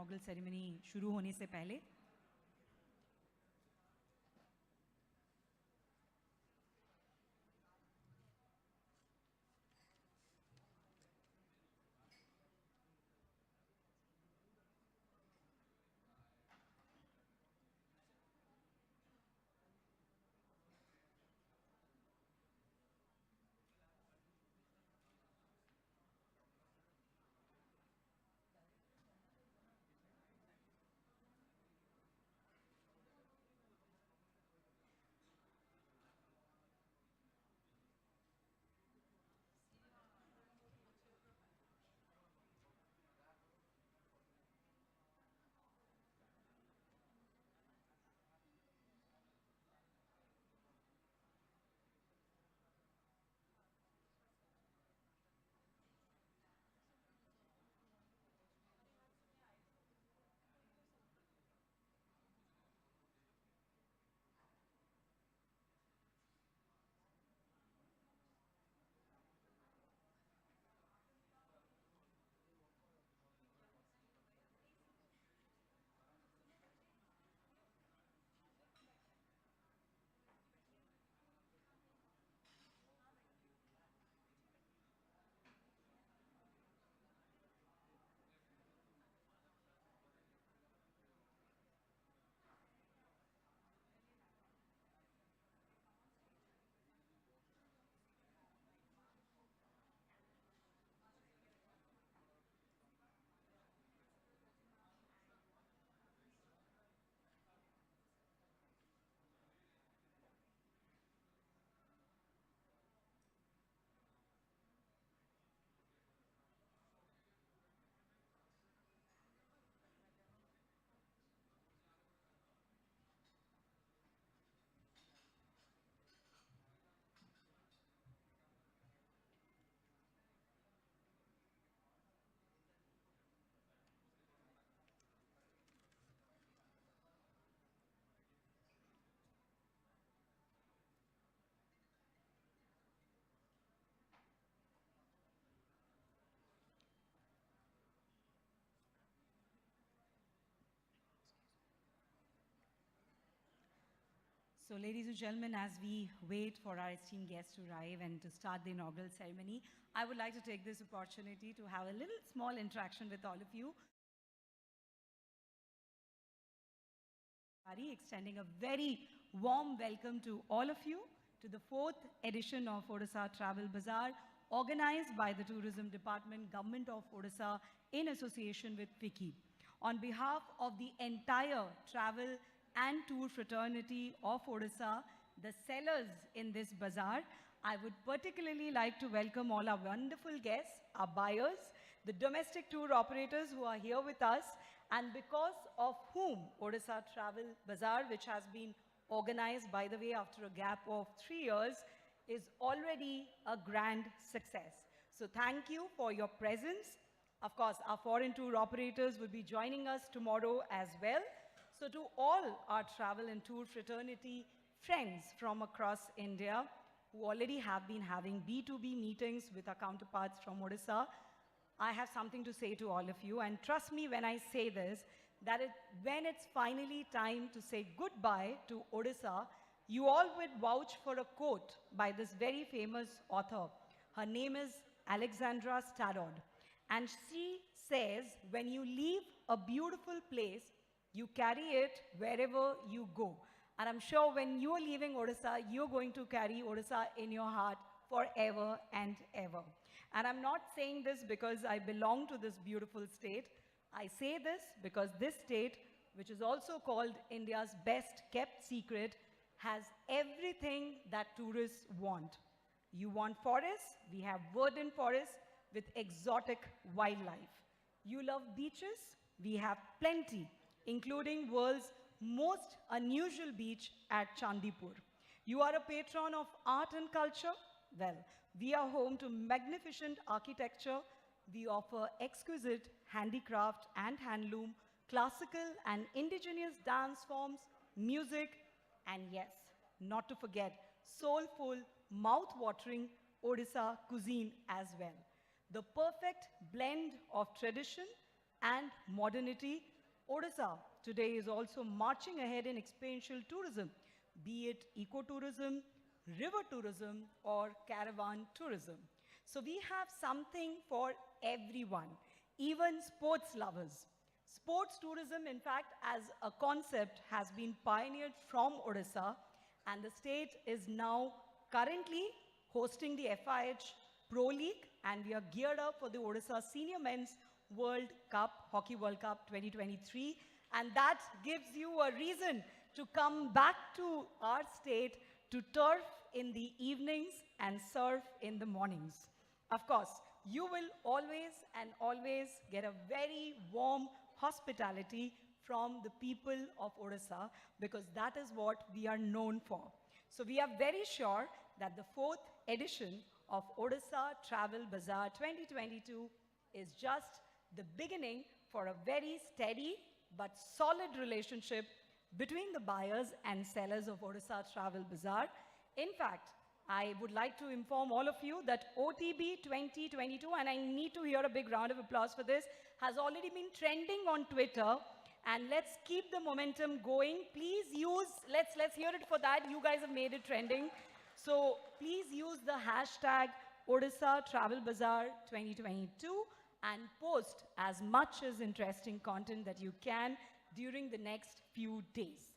inaugural ceremony शुरू होने से पहले. So ladies and gentlemen, as we wait for our esteemed guests to arrive and to start the inaugural ceremony, I would like to take this opportunity to have a little small interaction with all of you. Extending a very warm welcome to all of you to the 4th edition of Odisha Travel Bazaar, organized by the Tourism Department, Govt of Odisha, in association with FICCI. On behalf of the entire travel and tour fraternity of Odisha, the sellers in this bazaar, I would particularly like to welcome all our wonderful guests, our buyers, the domestic tour operators who are here with us, and because of whom Odisha Travel Bazaar, which has been organized, by the way, after a gap of 3 years, is already a grand success. So thank you for your presence. Of course, our foreign tour operators will be joining us tomorrow as well. So to all our travel and tour fraternity friends from across India who already have been having B2B meetings with our counterparts from Odisha, I have something to say to all of you. And trust me when I say this, that when it's finally time to say goodbye to Odisha, you all would vouch for a quote by this very famous author. Her name is Alexandra Starrod. And she says, when you leave a beautiful place, you carry it wherever you go. And I'm sure when you're leaving Odisha, you're going to carry Odisha in your heart forever and ever. And I'm not saying this because I belong to this beautiful state. I say this because this state, which is also called India's best kept secret, has everything that tourists want. You want forests? We have verdant forests with exotic wildlife. You love beaches? We have plenty, including world's most unusual beach at Chandipur. You are a patron of art and culture? Well, we are home to magnificent architecture. We offer exquisite handicraft and handloom, classical and indigenous dance forms, music, and yes, not to forget, soulful, mouth-watering Odisha cuisine as well. The perfect blend of tradition, and modernity, Odisha today is also marching ahead in experiential tourism, be it ecotourism, river tourism, or caravan tourism. So we have something for everyone, even sports lovers. Sports tourism, in fact, as a concept, has been pioneered from Odisha, and the state is now currently hosting the FIH Pro League, and we are geared up for the Odisha Senior Men's World Cup, Hockey World Cup 2023, and that gives you a reason to come back to our state to turf in the evenings and surf in the mornings. Of course, you will always get a very warm hospitality from the people of Odisha, because that is what we are known for. So we are very sure that the fourth edition of Odisha Travel Bazaar 2022 is just the beginning for a very steady but solid relationship between the buyers and sellers of Odisha Travel Bazaar. In fact, I would like to inform all of you that OTB 2022, and I need to hear a big round of applause for this, has already been trending on Twitter. And let's keep the momentum going. Please use, let's hear it for that. You guys have made it trending. So please use the hashtag Odisha Travel Bazaar 2022 and post as much as interesting content that you can during the next few days.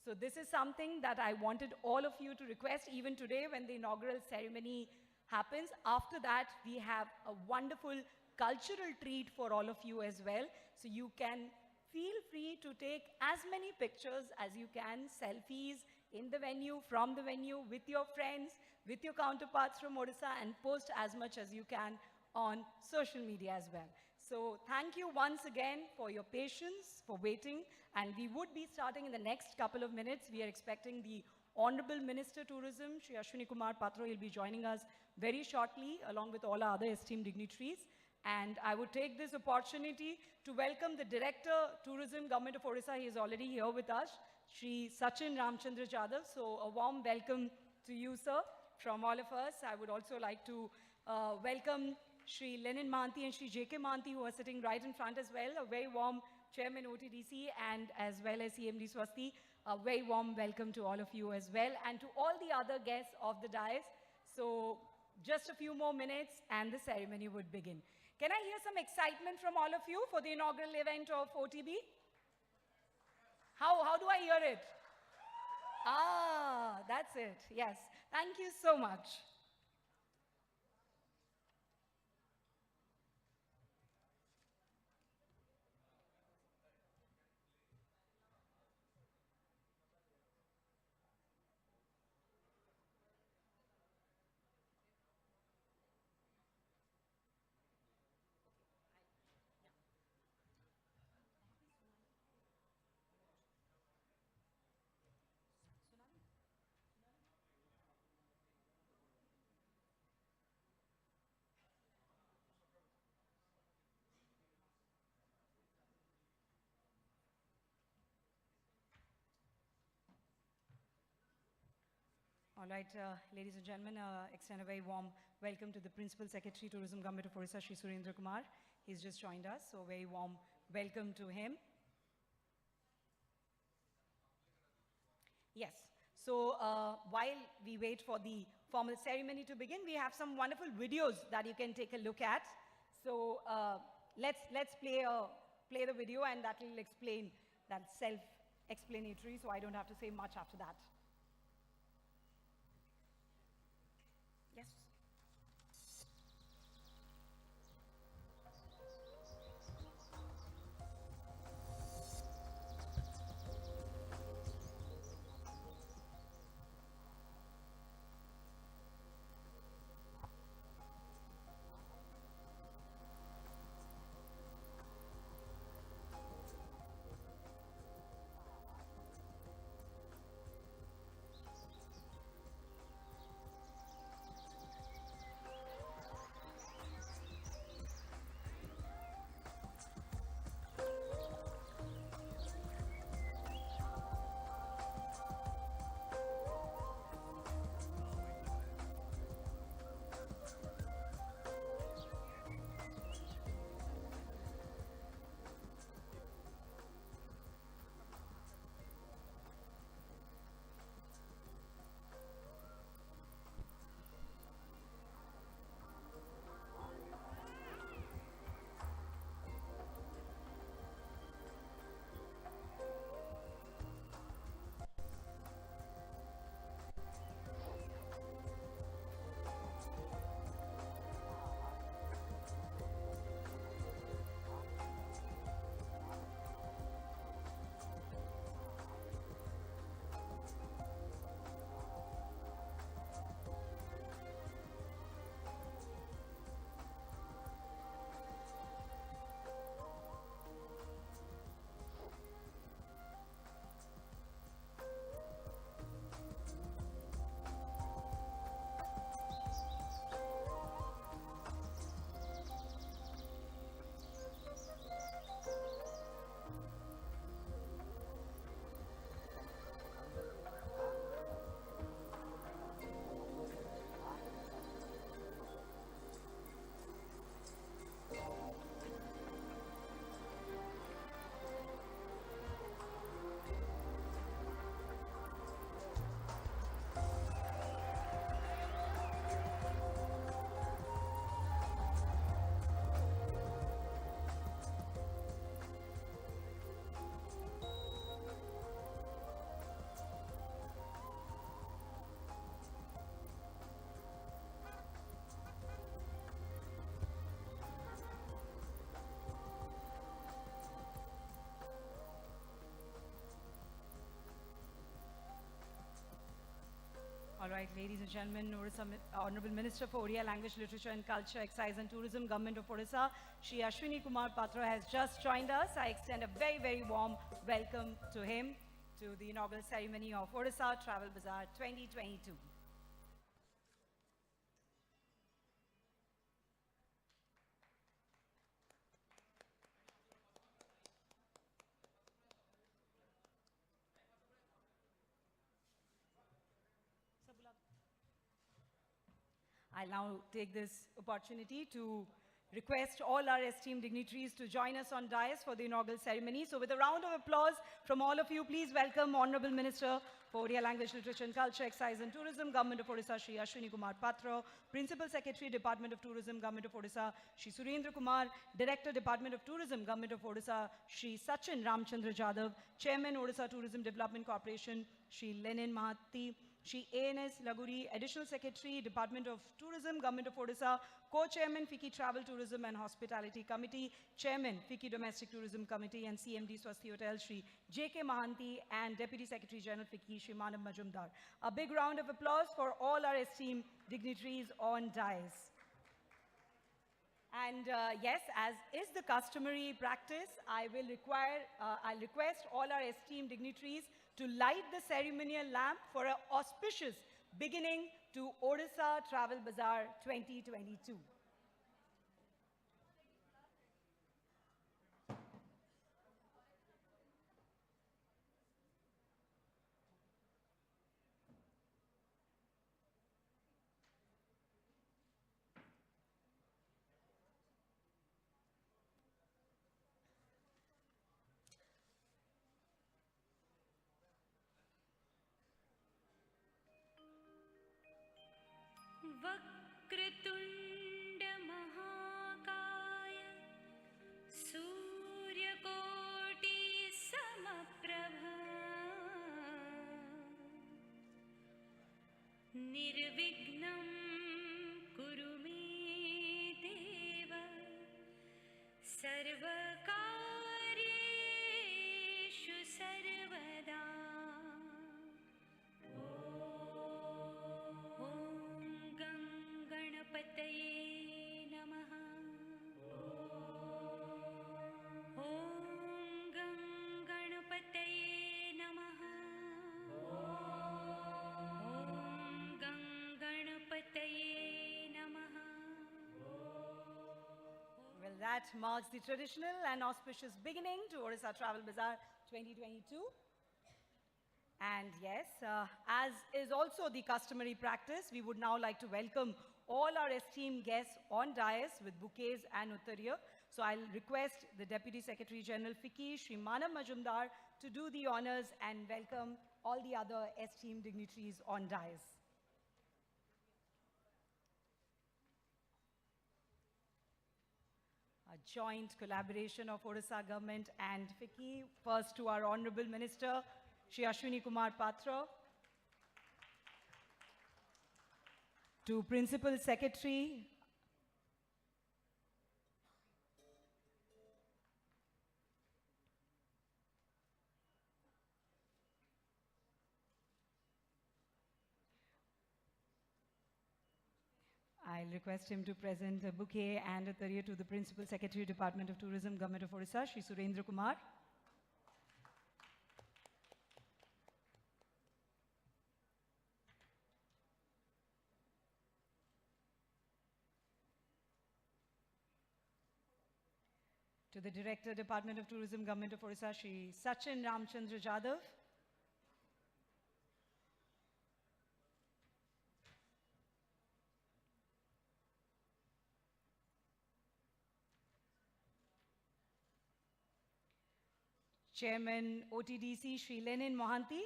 So this is something that I wanted all of you to request even today when the inaugural ceremony happens. After that, we have a wonderful cultural treat for all of you as well. So you can feel free to take as many pictures as you can, selfies in the venue, from the venue, with your friends, with your counterparts from Odisha, and post as much as you can on social media as well. So thank you once again for your patience, for waiting, and we would be starting in the next couple of minutes. We are expecting the Honorable Minister Tourism, Shri Ashwini Kumar Patra. He'll be joining us very shortly, along with all our other esteemed dignitaries. And I would take this opportunity to welcome the Director, Tourism, Government of Odisha. He is already here with us, Shri Sachin Ramchandra Jadhav. So a warm welcome to you, sir, from all of us. I would also like to welcome Shri Lenin Mahanti and Shri J.K. Mahanti, who are sitting right in front as well. A very warm Chairman OTDC, and as well as CMD Swasti. A very warm welcome to all of you as well, and to all the other guests of the dais. So just a few more minutes and the ceremony would begin. Can I hear some excitement from all of you for the inaugural event of OTB? How do I hear it? Ah, that's it. Yes. Thank you so much. All right, ladies and gentlemen, extend a very warm welcome to the Principal Secretary, Tourism, Government of Odisha, Shri Surendra Kumar. He's just joined us, so very warm welcome to him. Yes, so while we wait for the formal ceremony to begin, we have some wonderful videos that you can take a look at. So let's play the video, and that will explain, that self-explanatory, so I don't have to say much after that. Yes. All right, ladies and gentlemen, Honorable Minister for Odia Language, Literature and Culture, Excise and Tourism, Government of Odisha, Shri Ashwini Kumar Patra has just joined us. I extend a very, very warm welcome to him to the inaugural ceremony of Odisha Travel Bazaar 2022. I'll now take this opportunity to request all our esteemed dignitaries to join us on dais for the inaugural ceremony. So with a round of applause from all of you, please welcome Honorable Minister for Odia Language, Literature and Culture, Excise and Tourism, Government of Odisha, Shri Ashwini Kumar Patra, Principal Secretary, Department of Tourism, Government of Odisha, Shri Surendra Kumar, Director, Department of Tourism, Government of Odisha, Shri Sachin Ramchandra Jadhav, Chairman, Odisha Tourism Development Corporation, Shri Lenin Mahathi, Shri A.N.S. Laguri, Additional Secretary, Department of Tourism, Government of Odisha, Co-Chairman, FICCI Travel, Tourism and Hospitality Committee, Chairman, FICCI Domestic Tourism Committee and CMD Swasti Hotel, Shri J.K. Mahanti, and Deputy Secretary General, FICCI, Shri Manav Majumdar. A big round of applause for all our esteemed dignitaries on dais. And yes, as is the customary practice, I'll request all our esteemed dignitaries to light the ceremonial lamp for an auspicious beginning to Odisha Travel Bazaar 2022. Vakratunda महाकाय सूर्यकोटि समप्रभा निर्विघ्नं कुरु मे देव सर्वकार्येषु सर्वदा That marks the traditional and auspicious beginning to Odisha Travel Bazaar 2022. And yes, as is also the customary practice, we would now like to welcome all our esteemed guests on dais with bouquets and uttariya. So I'll request the Deputy Secretary General FICCI, Shri Manav Majumdar, to do the honors and welcome all the other esteemed dignitaries on dais. A joint collaboration of Odisha government and FICCI. First to our Honorable Minister, Shri Ashwini Kumar Patra. To Principal Secretary, I'll request him to present a bouquet and a uttariya to the Principal Secretary, Department of Tourism, Government of Odisha, Shri Surendra Kumar. To the Director, Department of Tourism, Government of Odisha, Shri Sachin Ramchandra Jadhav. Chairman OTDC, Shri Lenin Mahanti.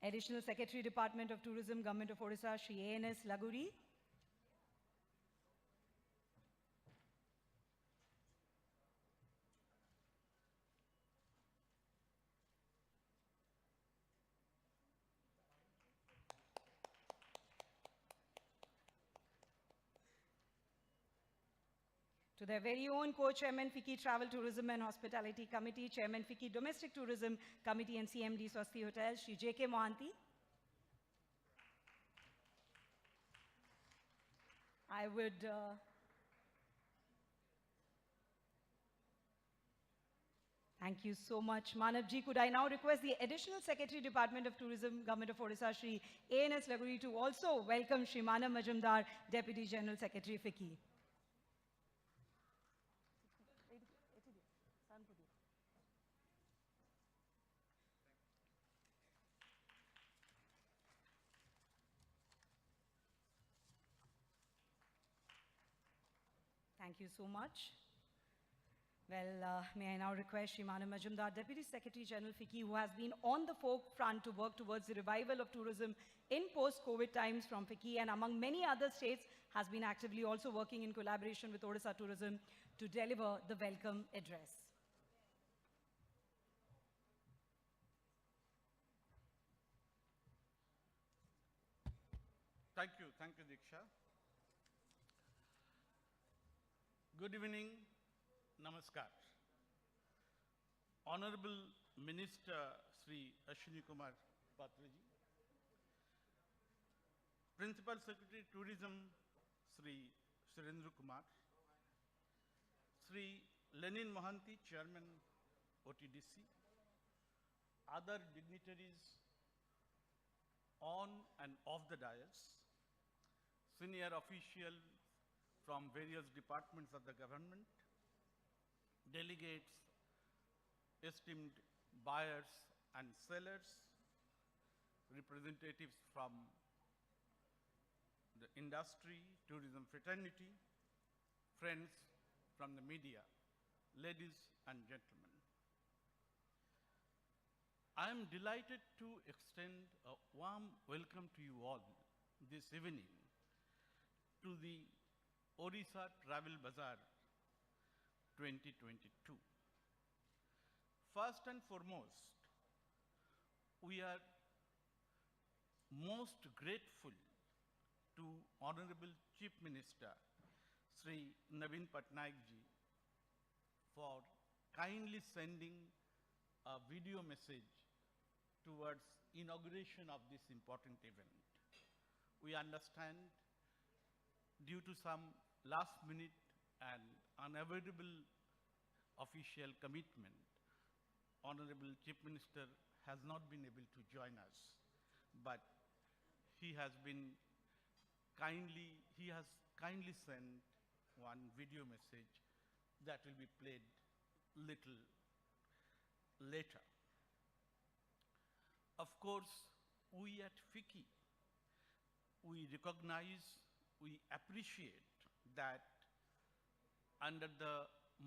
Additional Secretary, Department of Tourism, Government of Odisha, Shri A.N.S. Laguri. To their very own co-chairman, FICCI Travel, Tourism and Hospitality Committee, Chairman FICCI Domestic Tourism Committee and CMD Swasti Hotels, Shri J.K. Mohanty. I would thank you so much, Manavji. Could I now request the Additional Secretary, Department of Tourism, Government of Odisha, Shri A.N.S. Laguri, to also welcome Shri Manav Majumdar, Deputy General Secretary, FICCI. Thank you so much. Well, may I now request Shri Manav Majumdar, Deputy Secretary General FICCI, who has been on the forefront to work towards the revival of tourism in post-COVID times from FICCI and among many other states, has been actively also working in collaboration with Odisha Tourism to deliver the welcome address. Thank you, Diksha. Good evening, namaskar. Honorable Minister Sri Ashwini Kumar Patraji, Principal Secretary Tourism Sri Surendra Kumar, Sri Lenin Mohanty, Chairman OTDC, other dignitaries on and off the dais, senior officials from various departments of the government, delegates, esteemed buyers and sellers, representatives from the industry, tourism fraternity, friends from the media, ladies and gentlemen. I am delighted to extend a warm welcome to you all this evening to the Odisha Travel Bazaar 2022. First and foremost, we are most grateful to Honorable Chief Minister Sri Naveen Patnaik ji for kindly sending a video message towards inauguration of this important event. We understand due to some last minute and unavoidable official commitment, Honorable Chief Minister has not been able to join us, but he has kindly sent one video message that will be played little later. Of course, we at FICCI, we recognize, we appreciate that under the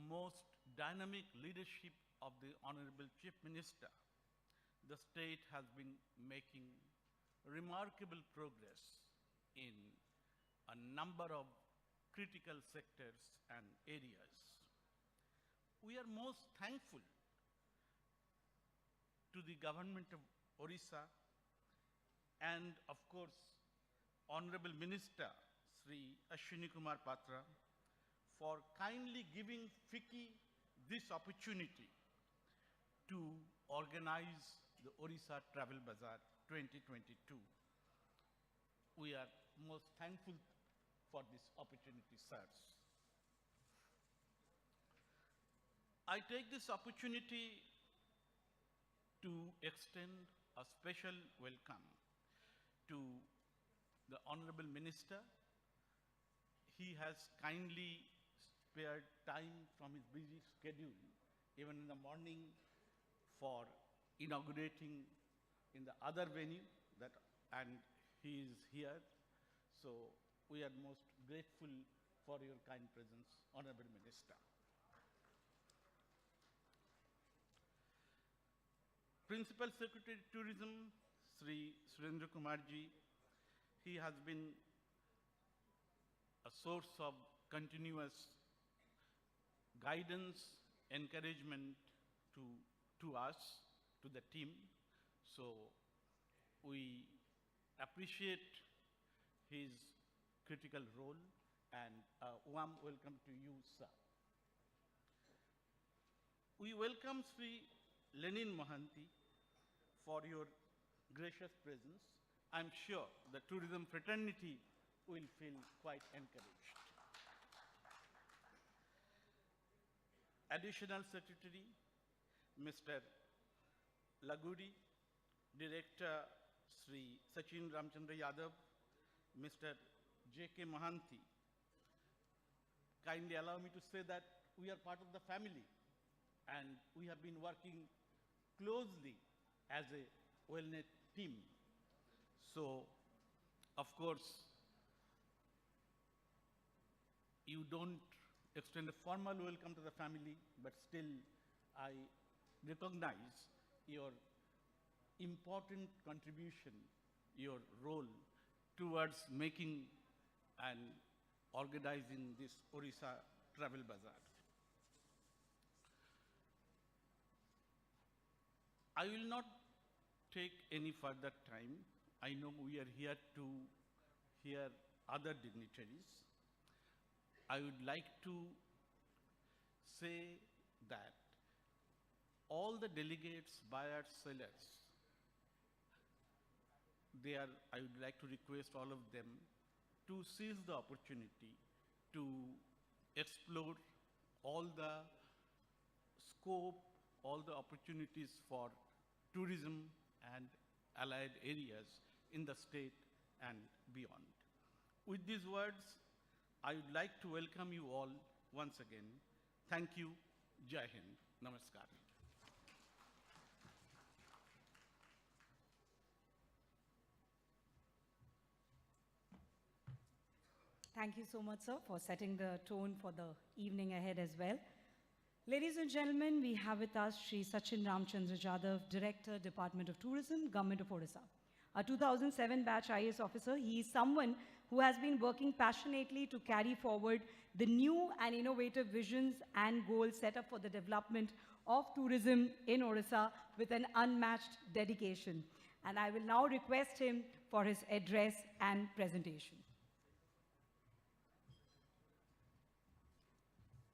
most dynamic leadership of the Honorable Chief Minister, the state has been making remarkable progress in a number of critical sectors and areas. We are most thankful to the government of Odisha and of course Honorable Minister Sri Ashwini Kumar Patra for kindly giving FICCI this opportunity to organize the Odisha Travel Bazaar 2022. We are most thankful for this opportunity, sirs. I take this opportunity to extend a special welcome to the Honorable Minister. He has kindly spared time from his busy schedule, even in the morning, for inaugurating in the other venue, and he is here. So we are most grateful for your kind presence, Honorable Minister. Principal Secretary Tourism, Sri Surendra Kumar ji, he has been a source of continuous guidance, encouragement to us, to the team. So we appreciate his critical role, and a warm welcome to you, sir. We welcome Sri Lenin Mohanty for your gracious presence. I'm sure the tourism fraternity will feel quite encouraged. Additional Secretary, Mr. Lagudi, Director Sri Sachin Ramchandra Yadav, Mr. J.K. Mohanty. Kindly allow me to say that we are part of the family and we have been working closely as a well-knit team. So, of course, you don't extend a formal welcome to the family, but still I recognize your important contribution, your role towards making and organizing this Odisha Travel Bazaar. I will not take any further time. I know we are here to hear other dignitaries. I would like to say that all the delegates, buyers, sellers, I would like to request all of them to seize the opportunity to explore all the scope, all the opportunities for tourism and allied areas in the state and beyond. With these words, I would like to welcome you all once again. Thank you. Jai Hind. Namaskar. Thank you so much, sir, for setting the tone for the evening ahead as well. Ladies and gentlemen, we have with us Sri Sachin Ramchandra Jadhav, Director, Department of Tourism, Govt of Odisha. A 2007 batch IAS officer, he is someone who has been working passionately to carry forward the new and innovative visions and goals set up for the development of tourism in Odisha with an unmatched dedication. And I will now request him for his address and presentation.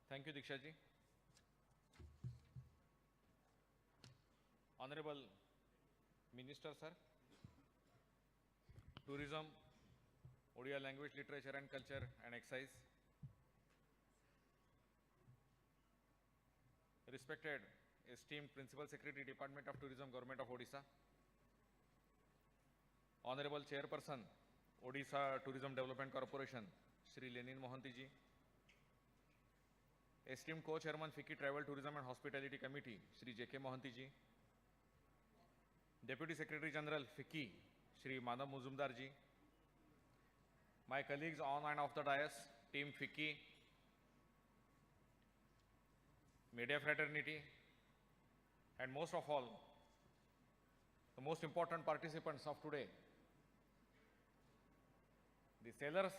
Thank you, Diksha ji. Honorable Minister, sir, Tourism, Odia Language, Literature and Culture and Excise, respected, esteemed Principal Secretary, Department of Tourism, Govt of Odisha, Honorable Chairperson, Odisha Tourism Development Corporation, Sri Lenin Mohanty ji, esteemed Co-Chairman, FICCI Travel, Tourism and Hospitality Committee, Sri J.K. Mohanty ji, Deputy Secretary General, FICCI, Sri Manav Muzumdar ji, my colleagues on and off the dais, Team FICCI, media fraternity, and most of all, the most important participants of today, the sellers,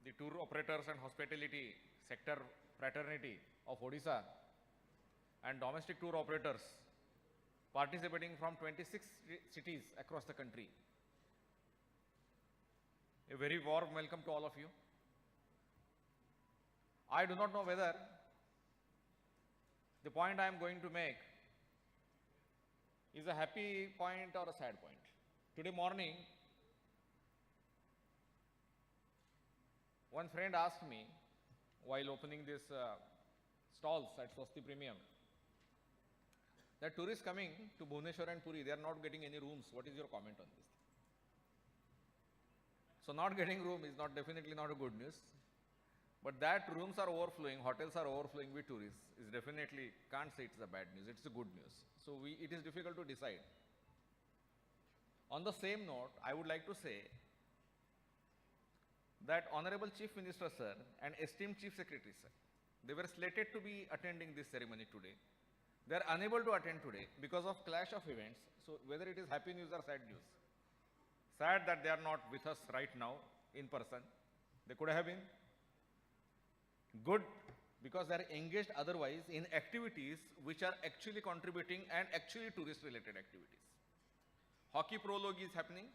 the tour operators and hospitality sector fraternity of Odisha, and domestic tour operators participating from 26 cities across the country. A very warm welcome to all of you. I do not know whether the point I am going to make is a happy point or a sad point. Today morning, one friend asked me while opening this stalls at Swasti Premium that tourists coming to Bhubaneswar and Puri, they are not getting any rooms. What is your comment on this? So not getting room is definitely not a good news. But that rooms are overflowing, hotels are overflowing with tourists is definitely, can't say it's a bad news, it's a good news. So it is difficult to decide. On the same note, I would like to say that Honorable Chief Minister sir and esteemed Chief Secretary sir, they were slated to be attending this ceremony today. They are unable to attend today because of clash of events. So whether it is happy news or sad news. Sad that they are not with us right now in person. They could have been. Good because they are engaged otherwise in activities which are actually contributing and actually tourist related activities. Hockey Pro League is happening.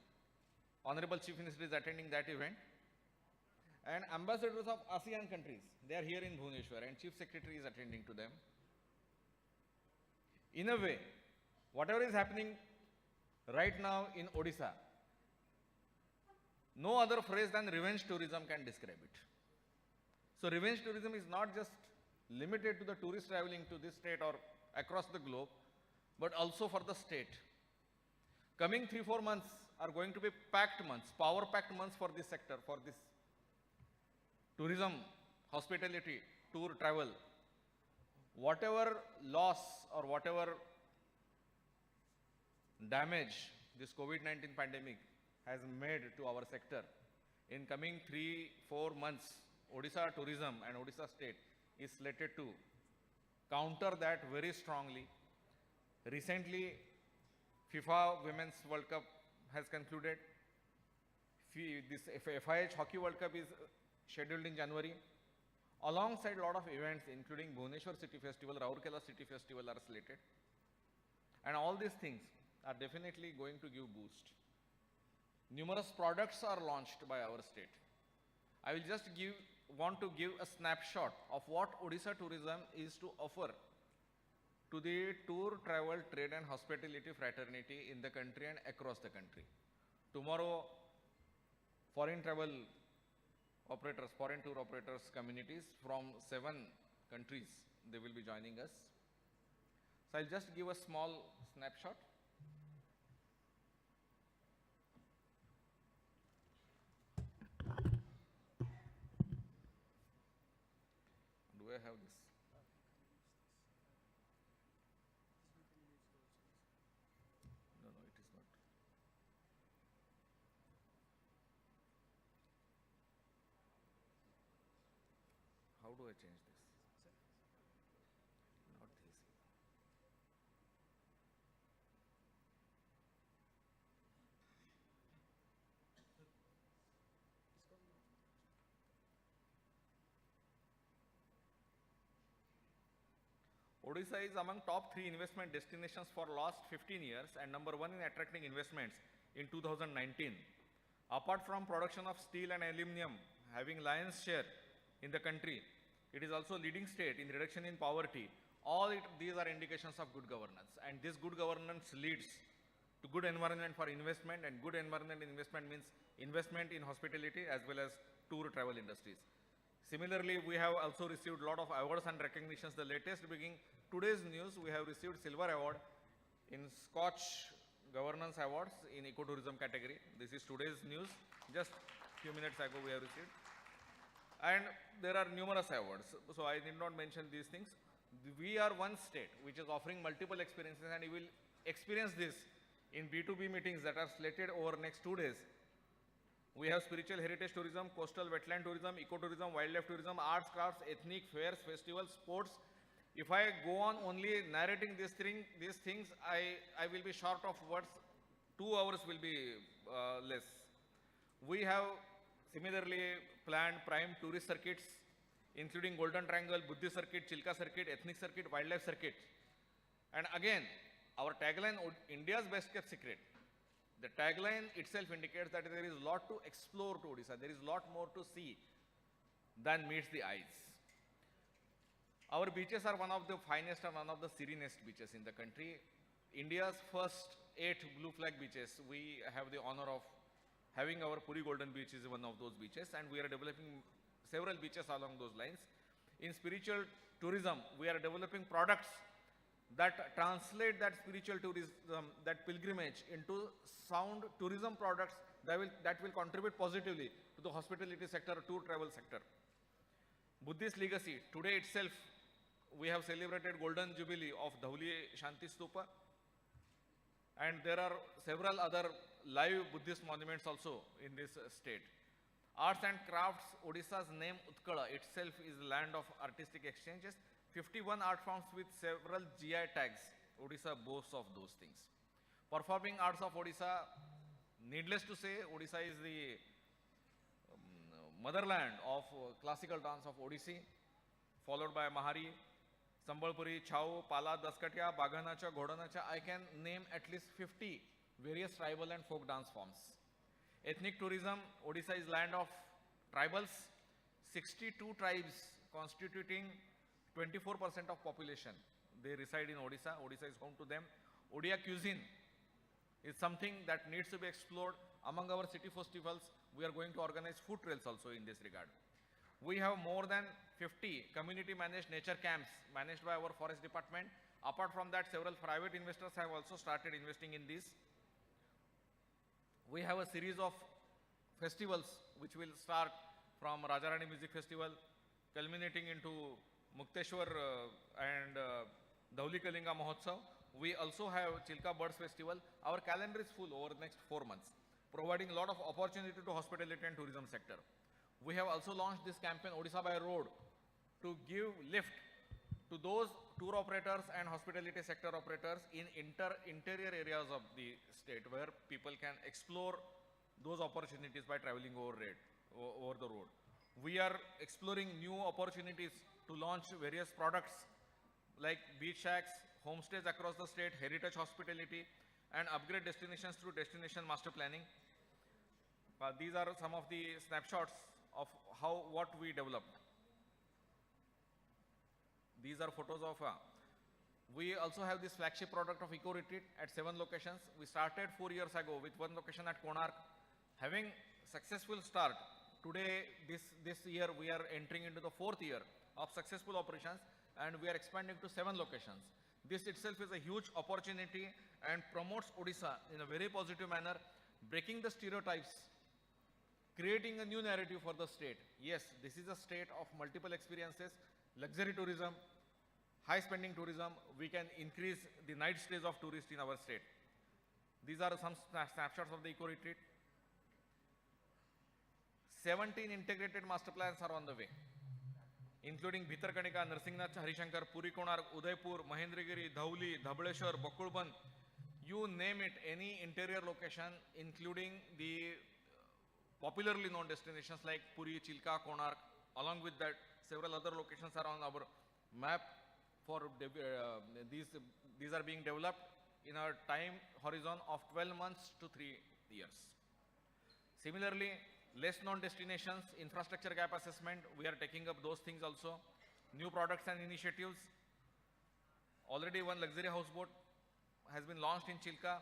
Honorable Chief Minister is attending that event. And ambassadors of ASEAN countries, they are here in Bhubaneswar and Chief Secretary is attending to them. In a way, whatever is happening right now in Odisha, no other phrase than revenge tourism can describe it. So revenge tourism is not just limited to the tourists traveling to this state or across the globe, but also for the state. Coming 3-4 months are going to be packed months, power packed months for this sector, for this tourism, hospitality, tour travel. Whatever loss or whatever damage this COVID-19 pandemic has made to our sector, in coming 3-4 months, Odisha Tourism and Odisha State is slated to counter that very strongly. Recently, FIFA Women's World Cup has concluded. This FIH Hockey World Cup is scheduled in January. Alongside a lot of events, including Bhubaneswar City Festival, Rourkela City Festival are slated. And all these things are definitely going to give boost. Numerous products are launched by our state. I will just want to give a snapshot of what Odisha Tourism is to offer to the tour, travel, trade and hospitality fraternity in the country and across the country. Tomorrow, foreign travel operators, foreign tour operators communities from 7 countries, they will be joining us. So I'll just give a small snapshot. Do I have this? No, it is not. How do I change this? Not this. Odisha is among top 3 investment destinations for last 15 years and number 1 in attracting investments in 2019. Apart from production of steel and aluminum having lion's share in the country, it is also leading state in reduction in poverty. These are indications of good governance, and this good governance leads to good environment for investment, and good environment in investment means investment in hospitality as well as tour travel industries. Similarly, we have also received a lot of awards and recognitions. The latest being today's news, we have received Silver Award in Scotch Governance Awards in Ecotourism category. This is today's news. Just few minutes ago we have received. And there are numerous awards. So I did not mention these things. We are one state which is offering multiple experiences, and you will experience this in B2B meetings that are slated over next 2 days. We have spiritual heritage tourism, coastal wetland tourism, ecotourism, wildlife tourism, arts, crafts, ethnic fairs, festivals, sports. If I go on only narrating these things, I will be short of words. 2 hours will be less. We have similarly planned prime tourist circuits, including Golden Triangle, Buddhist Circuit, Chilka Circuit, Ethnic Circuit, Wildlife Circuit. And again, our tagline, India's best kept secret. The tagline itself indicates that there is a lot to explore to Odisha. There is a lot more to see than meets the eyes. Our beaches are one of the finest and one of the serenest beaches in the country. India's first 8 blue flag beaches, we have the honor of having our Puri Golden Beach is one of those beaches, and we are developing several beaches along those lines. In spiritual tourism, we are developing products that translate that spiritual tourism, that pilgrimage into sound tourism products that will contribute positively to the hospitality sector, tour travel sector. Buddhist legacy, today itself we have celebrated Golden Jubilee of Dhauli Shanti Stupa, and there are several other live Buddhist monuments also in this state. Arts and crafts, Odisha's name Utkala itself is land of artistic exchanges. 51 art forms with several GI tags. Odisha boasts of those things. Performing arts of Odisha, needless to say, Odisha is the motherland of classical dance of Odissi, followed by Mahari, Sambalpuri, Chau, Pala, Daskatia, Baganacha, Ghodanacha. I can name at least 50 various tribal and folk dance forms. Ethnic tourism, Odisha is land of tribals, 62 tribes constituting 24% of population. they reside in Odisha. Odisha is home to them. Odia cuisine is something that needs to be explored. Among our city festivals, we are going to organize food trails also in this regard. We have more than 50 community managed nature camps managed by our forest department. Apart from that, several private investors have also started investing in this. We have a series of festivals which will start from Rajarani Music Festival, culminating into Mukteshwar and Dhauli Kalinga Mahotsav. We also have Chilka Birds Festival. Our calendar is full over the next 4 months, providing a lot of opportunity to hospitality and tourism sector. We have also launched this campaign Odisha by Road to give lift to those tour operators and hospitality sector operators in interior areas of the state where people can explore those opportunities by traveling over the road. We are exploring new opportunities to launch various products like beach shacks, homestays across the state, heritage hospitality, and upgrade destinations through destination master planning. These are some of the snapshots of what we developed. These are photos of, we also have this flagship product of Eco Retreat at 7 locations. We started 4 years ago with 1 location at Konark. Having successful start, today, this year, we are entering into the 4th year of successful operations, and we are expanding to 7 locations. This itself is a huge opportunity and promotes Odisha in a very positive manner, breaking the stereotypes, creating a new narrative for the state. Yes, this is a state of multiple experiences, luxury tourism, high spending tourism. We can increase the night stays of tourists in our state. These are some snapshots of the Eco Retreat. 17 integrated master plans are on the way, including Bhitarkanika, Narsingnath, Harishankar, Puri Konark, Udaipur, Mahendragiri, Dhauli, Dhabaleshwar, Bakulban, you name it, any interior location, including the popularly known destinations like Puri, Chilka, Konark. Along with that, several other locations are on our map for these are being developed in a time horizon of 12 months to 3 years. Similarly, less known destinations, infrastructure gap assessment, we are taking up those things also. New products and initiatives. Already 1 luxury houseboat has been launched in Chilka.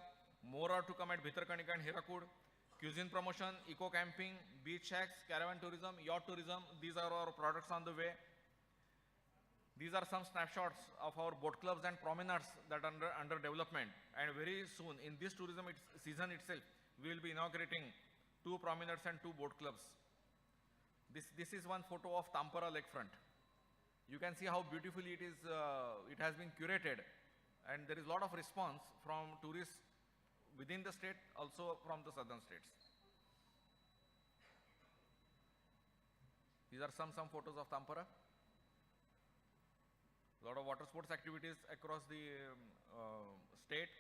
More are to come at Bhitarkanika and Hirakud. Cuisine promotion, eco camping, beach shacks, caravan tourism, yacht tourism. These are our products on the way. These are some snapshots of our boat clubs and promenades that are under development. And very soon, in this tourism season itself, we will be inaugurating 2 promenades and 2 boat clubs. This is one photo of Tampara lakefront. You can see how beautifully it has been curated, and there is a lot of response from tourists within the state, also from the southern states. These are some photos of Tampara. A lot of water sports activities across the state.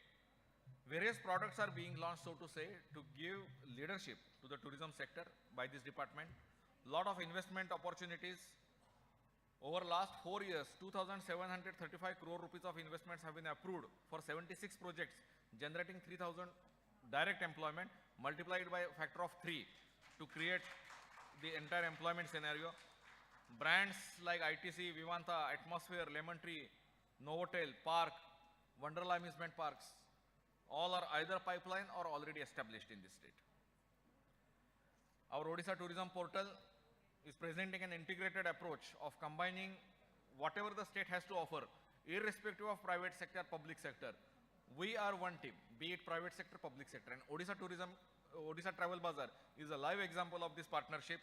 Various products are being launched, so to say, to give leadership to the tourism sector by this department. Lot of investment opportunities. Over last 4 years, 2,735 crore rupees of investments have been approved for 76 projects, generating 3,000 direct employment, multiplied by a factor of 3 to create the entire employment scenario. Brands like ITC, Vivanta, Atmosphere, Lemon Tree, Novotel, Park, Wonderla Amusement Parks, all are either pipeline or already established in this state. Our Odisha Tourism Portal is presenting an integrated approach of combining whatever the state has to offer, irrespective of private sector, public sector. We are one team, be it private sector, public sector. And Odisha Tourism, Odisha Travel Bazaar is a live example of this partnership.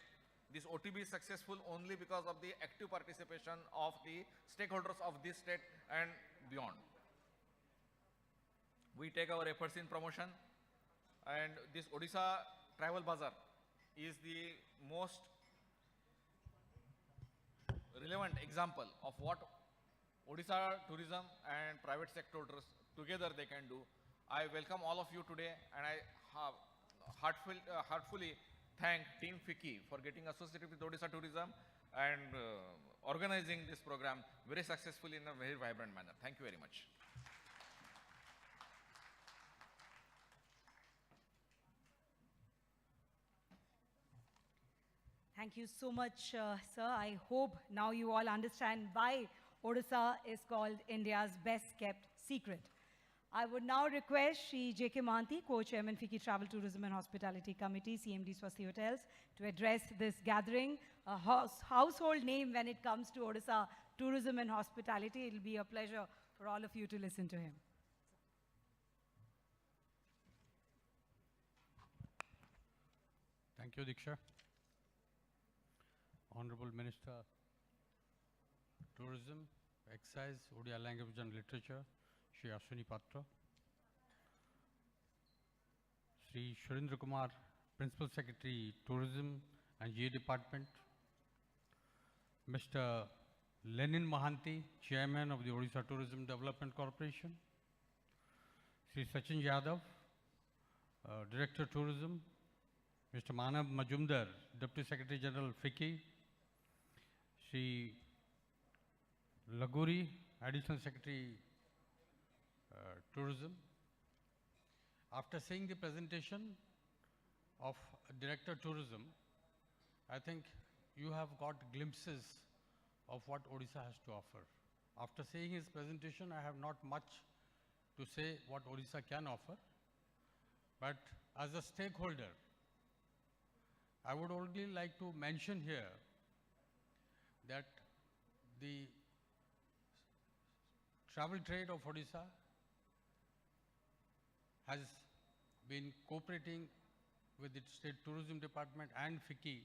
This OTB is successful only because of the active participation of the stakeholders of this state and beyond. We take our efforts in promotion, and this Odisha Travel Bazaar is the most relevant example of what Odisha tourism and private sectors together they can do. I welcome all of you today, and I have heartfully thank Team FICCI for getting associated with Odisha Tourism and organizing this program very successfully in a very vibrant manner. Thank you very much. Thank you so much, sir. I hope now you all understand why Odisha is called India's best kept secret. I would now request Shri J.K. Mahanti, Co-Chairman FICCI Travel, Tourism and Hospitality Committee, CMD Swasti Hotels, to address this gathering. A household name when it comes to Odisha tourism and hospitality. It will be a pleasure for all of you to listen to him. Thank you, Diksha. Honorable Minister, Tourism, Excise, Odia Language and Literature, Shri Ashwini Patra. Shri Shurendra Kumar, Principal Secretary, Tourism and GA Department. Mr. Lenin Mahanti, Chairman of the Odisha Tourism Development Corporation. Shri Sachin Yadav, Director Tourism. Mr. Manav Majumdar, Deputy Secretary General FICCI. Shri Laguri, Additional Secretary Tourism. After seeing the presentation of Director Tourism, I think you have got glimpses of what Odisha has to offer. After seeing his presentation, I have not much to say what Odisha can offer, but as a stakeholder, I would only like to mention here that the travel trade of Odisha has been cooperating with its State Tourism Department and FICCI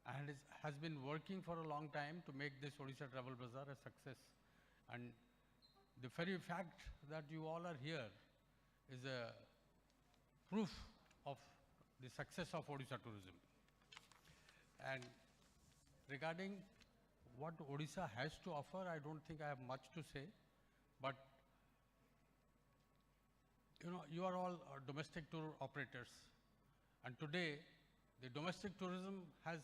and has been working for a long time to make this Odisha Travel Bazaar a success. And the very fact that you all are here is a proof of the success of Odisha tourism. And regarding what Odisha has to offer, I don't think I have much to say, but you know, you are all domestic tour operators, and today the domestic tourism has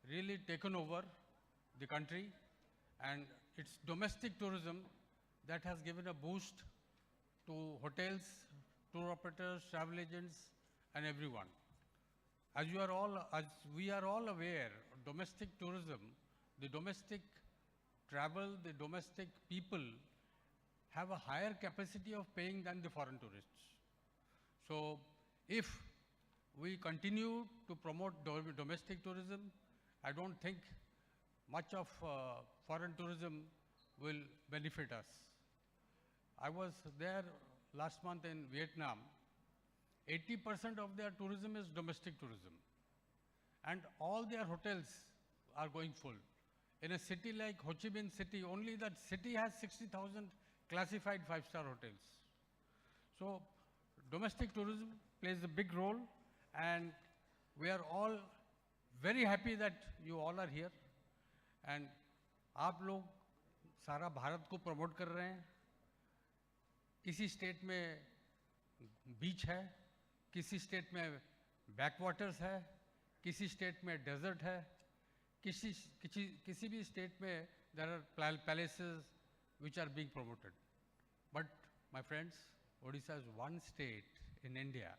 really taken over the country, and it's domestic tourism that has given a boost to hotels, tour operators, travel agents, and everyone. As we are all aware, domestic tourism, the domestic travel, the domestic people have a higher capacity of paying than the foreign tourists. So if we continue to promote domestic tourism, I don't think much of foreign tourism will benefit us. I was there last month in Vietnam. 80% of their tourism is domestic tourism, and all their hotels are going full. In a city like Ho Chi Minh City, only that city has 60,000 classified five-star hotels. So domestic tourism plays a big role, and we are all very happy that you all are here. And आप लोग सारा भारत को promote कर रहे हैं. किसी state में बीच है, किसी स्टेट में बैकवाटर्स है, किसी स्टेट में डेजर्ट है, किसी भी स्टेट में there are palaces which are being promoted. But my friends, Odisha is one state in India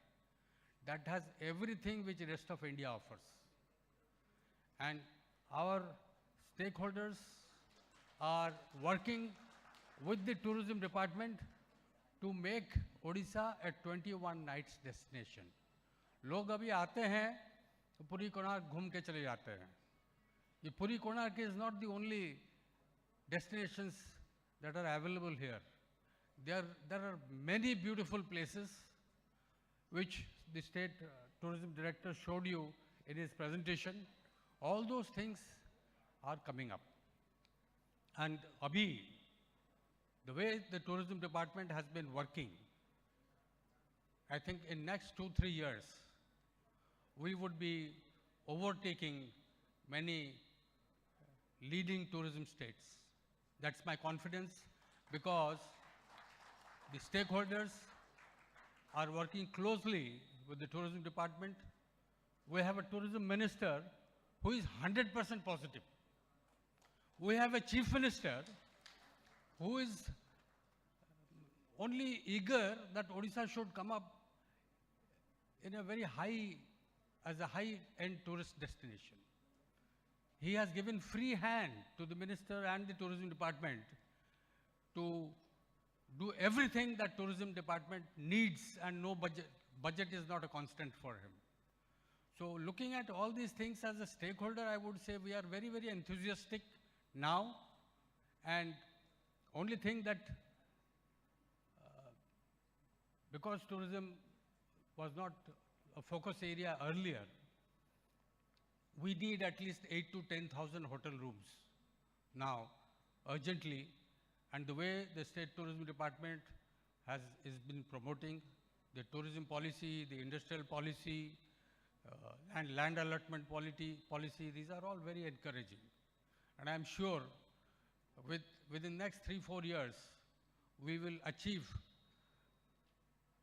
that has everything which the rest of India offers. And our stakeholders are working with the tourism department to make Odisha a 21 nights destination. लोग अभी आते हैं तो पुरी कोणार्क घूम के चले जाते हैं. ये Puri Konark is not the only destinations that are available here. There are many beautiful places which the state tourism director showed you in his presentation. All those things are coming up. And abhi, the way the tourism department has been working, I think in next 2-3 years, we would be overtaking many leading tourism states. That's my confidence, because the stakeholders are working closely with the tourism department. We have a tourism minister who is 100% positive. We have a chief minister who is only eager that Odisha should come up in a very high, as a high-end tourist destination. he has given free hand to the minister and the tourism department to do everything that tourism department needs, and no budget is not a constant for him. So looking at all these things as a stakeholder, I would say we are very, very enthusiastic now, and only thing that because tourism was not a focus area earlier, we need at least 8 to 10,000 hotel rooms now, urgently. And the way the State Tourism Department is been promoting the tourism policy, the industrial policy, and land allotment policy, these are all very encouraging. And I'm sure within next 3-4 years, we will achieve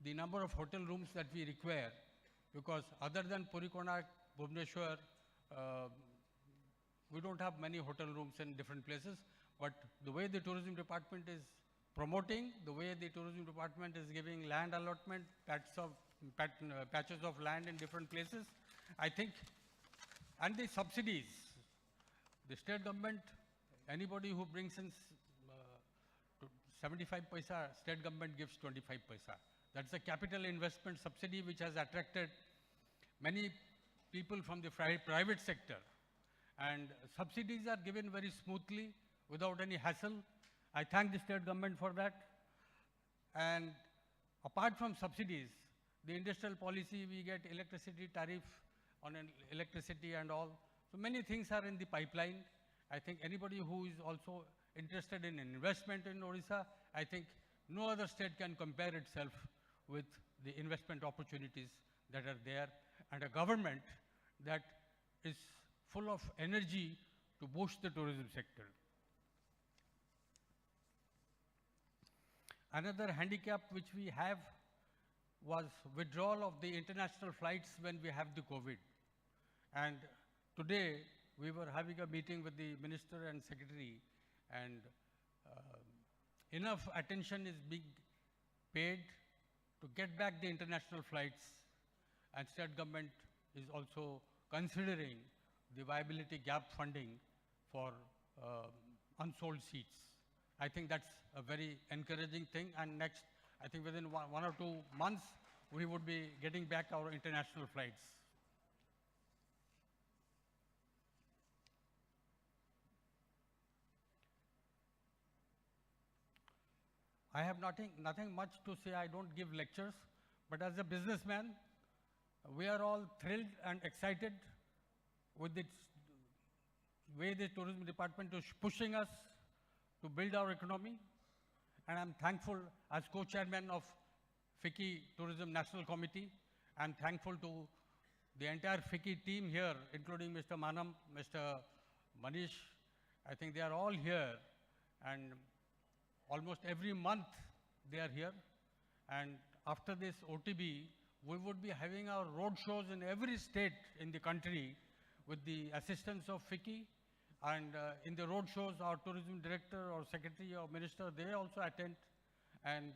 the number of hotel rooms that we require, because other than Puri, Konark, Bhubaneswar, we don't have many hotel rooms in different places. But the way the tourism department is promoting, the way the tourism department is giving land allotment, patches of land in different places, I think, and the subsidies, the state government, anybody who brings in 75 paisa, state government gives 25 paisa. That's a capital investment subsidy which has attracted many people from the private sector. And subsidies are given very smoothly, without any hassle. I thank the state government for that. And apart from subsidies, the industrial policy, we get electricity tariff on electricity and all. So many things are in the pipeline. I think anybody who is also interested in investment in Odisha, I think no other state can compare itself with the investment opportunities that are there, and a government that is full of energy to boost the tourism sector. Another handicap which we have was withdrawal of the international flights when we have the COVID. And today we were having a meeting with the minister and secretary, and enough attention is being paid to get back the international flights, and state government is also considering the viability gap funding for unsold seats. I think that's a very encouraging thing, and next, I think within one or 2 months, we would be getting back our international flights. I have nothing much to say. I don't give lectures, but as a businessman, we are all thrilled and excited with the way the tourism department is pushing us to build our economy. And I'm thankful as co-chairman of FICCI Tourism National Committee. I'm thankful to the entire FICCI team here, including Mr. Manam, Mr. Manish. I think they are all here, and almost every month they are here. And after this OTB, we would be having our road shows in every state in the country with the assistance of FICCI. And in the road shows, our tourism director or secretary or minister, they also attend. And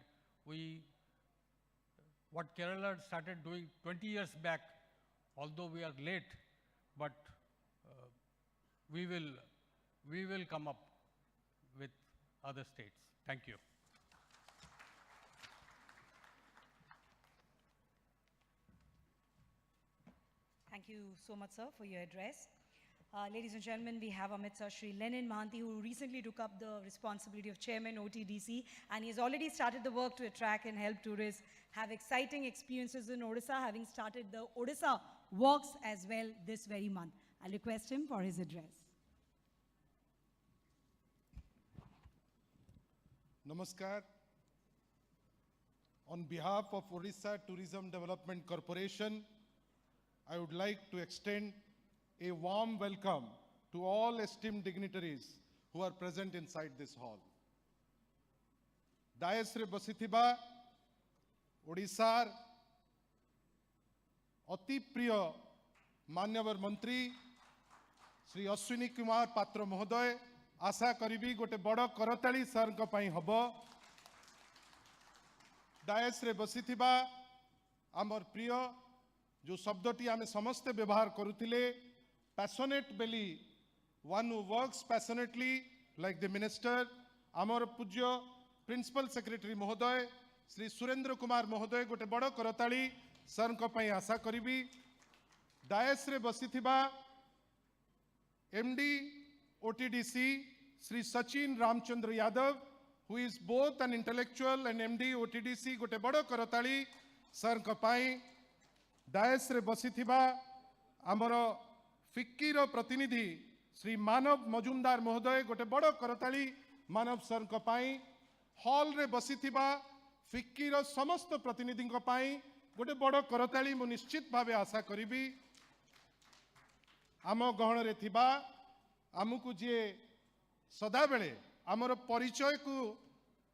what Kerala started doing 20 years back, although we are late, but we will come up with other states. Thank you. Thank you so much, sir, for your address. Ladies and gentlemen, we have Amit Sir Shri Lenin Mahanti, who recently took up the responsibility of Chairman OTDC, and he has already started the work to attract and help tourists have exciting experiences in Odisha, having started the Odisha Walks as well this very month. I'll request him for his address. Namaskar. On behalf of Odisha Tourism Development Corporation, I would like to extend a warm welcome to all esteemed dignitaries who are present inside this hall. Dayasre Basithiba, Odisar, Ati Priya Manyavar Mantri, Sri Ashwini Kumar Patra Mohoday, आशा करी गोटे बड़ करताली sir हम DISE रे बसी आमर प्रिय जो शब्दटी आम समस्ते व्यवहार करुले पैशनेट बेली one who works passionately like the minister, Amar Pujya, Principal Secretary Mohoday, Sri Surendra Kumar Mohoday, gote bada karotali, sir ko pai asa karibi. Dais re basithiba MD OTDC, Sri Sachin Ramchandra Yadav, who is both an intellectual and MD OTDC, gote bada karotali, sir ko pai. Dais re basithiba amara FICCI ro pratinidhi, Sri Manav Majumdar Mohoday, gote bada karotali, Manav sir ko pai. Hall रे बसिथिबा FICCI रो समस्त प्रतिनिधि गोटे बड़ करताली मु निश्चित भावे आशा करी आम गहन रे थिबा आमको जी सदा बेले आमर परिचय को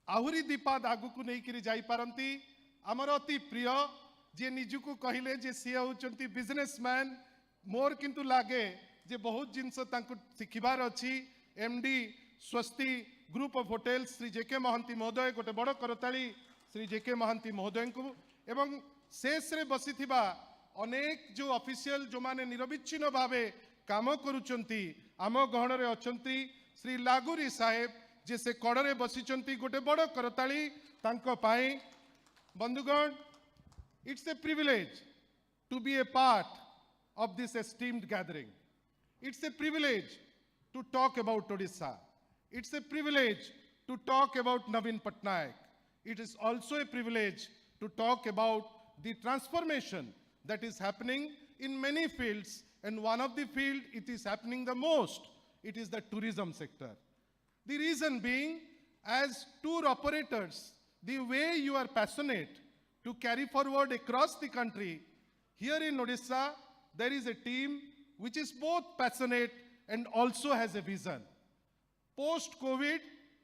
आहुरी दीपाद आगु को नहीं जाई पारंती आमर अति प्रिय जे निजुको कहिले जे सी होचंती बिजनेसमैन मोर किंतु लागे जे बहुत जिनस तांको सिखिबार अछि एमडी स्वस्ति ग्रुप ऑफ होटेल्स श्री जेके महांती महोदय गोटे बड़ करताली श्री जेके महांती महोदय को एवं शेष रे बसिथिबा अनेक जो ऑफिशियल जो माने निरविच्छिन्न भावे काम करूचंती आम गहन रे अछंती श्री लागुरी साहेब जे से कड़े बसिचंती गोटे बड़ करताली तांको पाई बंधुगण it's a privilege to be a part of this esteemed gathering it's a privilege to talk about Odisha. It's a privilege to talk about Naveen Patnaik. It is also a privilege to talk about the transformation that is happening in many fields, and one of the fields it is happening the most, it is the tourism sector. The reason being, as tour operators, the way you are passionate to carry forward across the country, here in Odisha, there is a team which is both passionate and also has a vision. Post-COVID,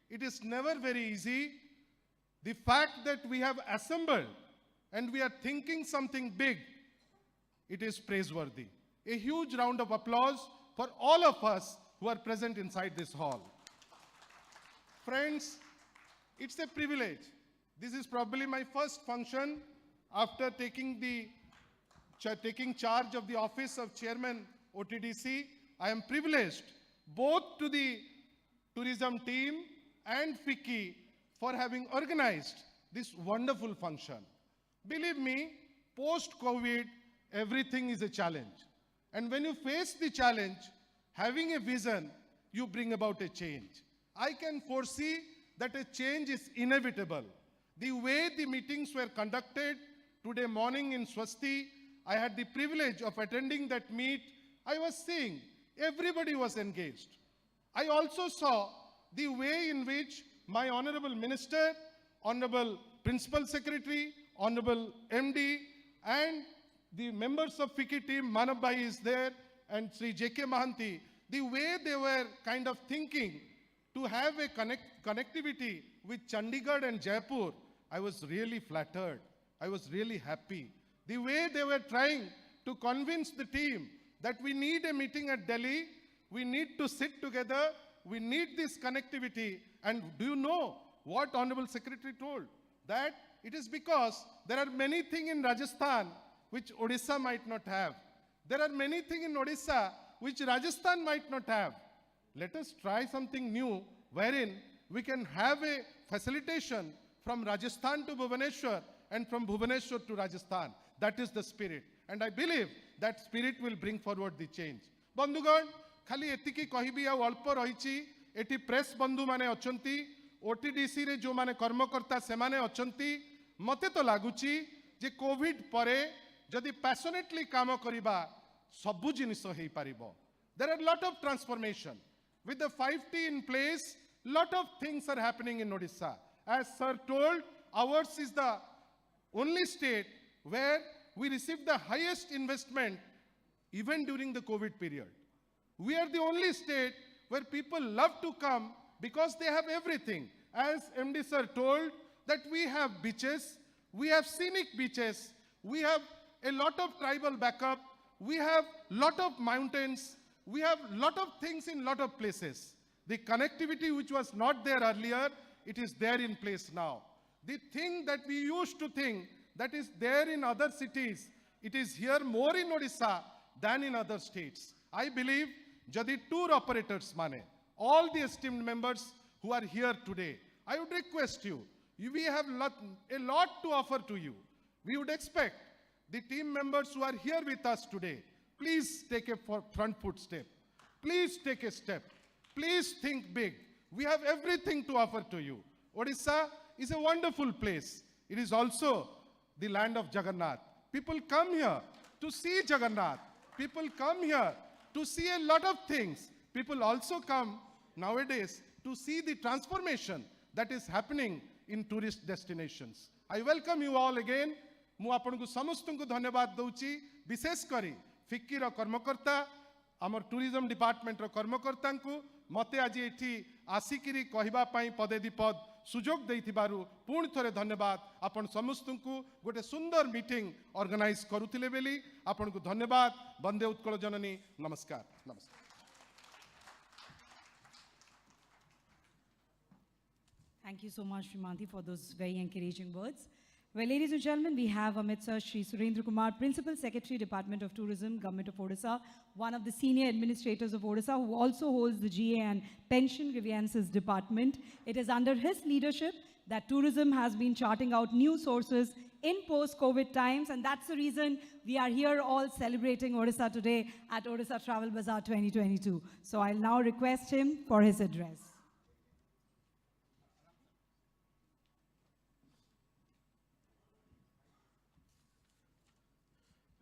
it is never very easy. The fact that we have assembled and we are thinking something big, it is praiseworthy. A huge round of applause for all of us who are present inside this hall. Friends, it's a privilege. This is probably my first function after taking charge of the office of Chairman OTDC. I am privileged both to the tourism team and FICCI for having organized this wonderful function. Believe me, post-COVID, everything is a challenge. And when you face the challenge, having a vision, you bring about a change. I can foresee that a change is inevitable. The way the meetings were conducted today morning in Swasti, I had the privilege of attending that meet. I was seeing everybody was engaged. I also saw the way in which my Honorable Minister, Honorable Principal Secretary, Honorable MD, and the members of FICCI team, Manabhai is there, and Sri J.K. Mahanti, the way they were kind of thinking to have a connectivity with Chandigarh and Jaipur, I was really flattered. I was really happy. The way they were trying to convince the team that we need a meeting at Delhi, we need to sit together, we need this connectivity. And do you know what Honorable Secretary told? That it is because there are many things in Rajasthan which Odisha might not have. There are many things in Odisha which Rajasthan might not have. Let us try something new wherein we can have a facilitation from Rajasthan to Bhubaneswar and from Bhubaneswar to Rajasthan. That is the spirit. And I believe that spirit will bring forward the change. Bandhugan, खाली एतिकी कहिबी आ अल्प रहिछि eighty press बंधु माने अछंती OTDC रे जो माने कर्मकर्ता से माने अछंती मते तो लागुछि जे कोविड परे जदि पैशनेटली काम करिबा सबु जिनिस हेई पारिबो. There are lot of transformation with the 5T in place. Lot of things are happening in Odisha. As sir told, ours is the only state where we received the highest investment even during the COVID period. We are the only state where people love to come because they have everything. As MD sir told, that we have beaches, we have scenic beaches, we have a lot of tribal backup, we have lot of mountains, we have lot of things in lot of places. The connectivity which was not there earlier, it is there in place now. The thing that we used to think that is there in other cities, it is here more in Odisha than in other states. I believe Jadi tour operators mane, all the esteemed members who are here today, I would request you, we have a lot to offer to you. We would expect the team members who are here with us today, please take a front foot step. Please take a step. Please think big. We have everything to offer to you. Odisha is a wonderful place. It is also the land of Jagannath. People come here to see Jagannath. People come here to see a lot of things. People also come nowadays to see the transformation that is happening in tourist destinations. I welcome you all again. ମୁଁ ଆପଣଙ୍କୁ ସମସ୍ତଙ୍କୁ ଧନ୍ୟବାଦ ଦଉଛି ବିଶେଷ କରି ଫିକ୍କିର କର୍ମକର୍ତ୍ତା ଆମର tourism ଡିପାର୍ଟମେଣ୍ଟର କର୍ମକର୍ତ୍ତାଙ୍କୁ ମୋତେ ଆଜି ଏଠି ଆସିକିରି କହିବା ପାଇଁ ପଦେ ଦିପଦ ସୁଯୋଗ ଦେଇଥିବାରୁ ପୁଣି ଥରେ ଧନ୍ୟବାଦ ଆପଣ ସମସ୍ତଙ୍କୁ ଗୋଟେ ସୁନ୍ଦର ମିଟିଂ ଅର୍ଗାନାଇଜ କରୁଥିଲେ ବୋଲି ଆପଣଙ୍କୁ ଧନ୍ୟବାଦ ବନ୍ଦେ ଉତ୍କଳ ଜନନୀ ନମସ୍କାର ନମସ୍କାର Thank you so much, Shrimanti, for those very encouraging words. Well, ladies and gentlemen, we have Amit Sir, Shri Surendra Kumar, Principal Secretary, Department of Tourism, Govt of Odisha, one of the senior administrators of Odisha, who also holds the GA and Pension Grievances Department. It is under his leadership that tourism has been charting out new sources in post-COVID times, and that's the reason we are here all celebrating Odisha today at Odisha Travel Bazaar 2022. So I'll now request him for his address.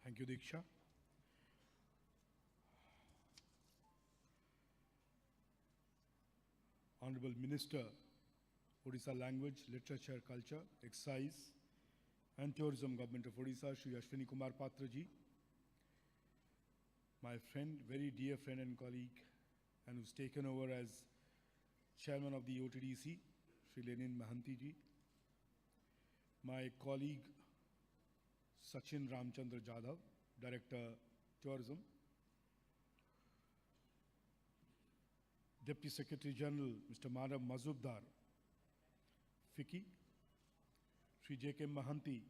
Thank you, Diksha. Honorable Minister, Odisha Language, Literature, Culture, Excise and Tourism, Govt of Odisha, Shri Ashwini Kumar Patraji, my friend, very dear friend and colleague, and who's taken over as Chairman of the OTDC, Shri Lenin Mahantiji, my colleague, Sachin Ramchandra Jadhav, Director, Tourism, Deputy Secretary General, Mr. Manav Mazumdar, FICCI, Sri J.K. Mahanti,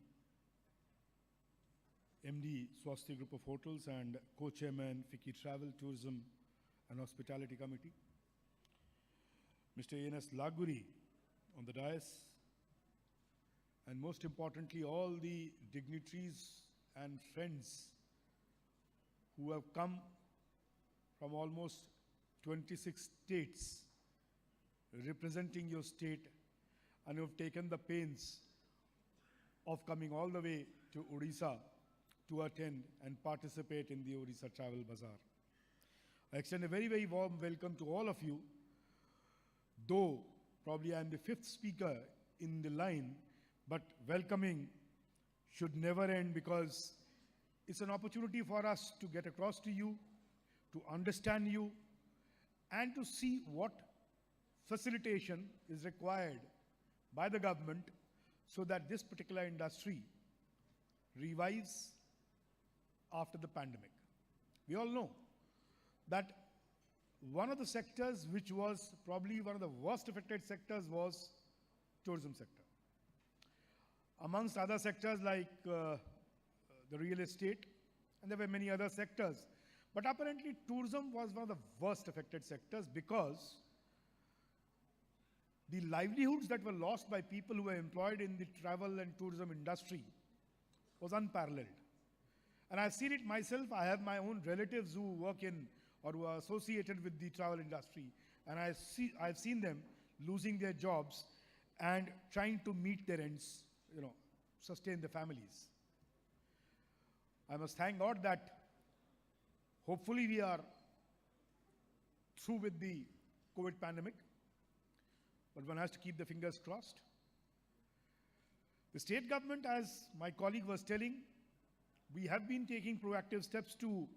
MD, Swasti Group of Hotels and Co-Chairman, FICCI Travel, Tourism and Hospitality Committee, Mr. A.N.S. Laguri on the dais, and most importantly, all the dignitaries and friends who have come from almost 26 states representing your state and who have taken the pains of coming all the way to Odisha to attend and participate in the Odisha Travel Bazaar. I extend a very, very warm welcome to all of you, though probably I am the fifth speaker in the line, but welcoming should never end because it's an opportunity for us to get across to you, to understand you, and to see what facilitation is required by the government so that this particular industry revives after the pandemic. We all know that one of the sectors which was probably one of the worst affected sectors was tourism sector. Amongst other sectors like the real estate, and there were many other sectors. But apparently tourism was one of the worst affected sectors because the livelihoods that were lost by people who were employed in the travel and tourism industry was unparalleled. And I've seen it myself. I have my own relatives who work in or who are associated with the travel industry. And I've seen them losing their jobs and trying to meet their ends, sustain their families. I must thank God that hopefully we are through with the COVID pandemic, but one has to keep the fingers crossed. The state government, as my colleague was telling, we have been taking proactive steps to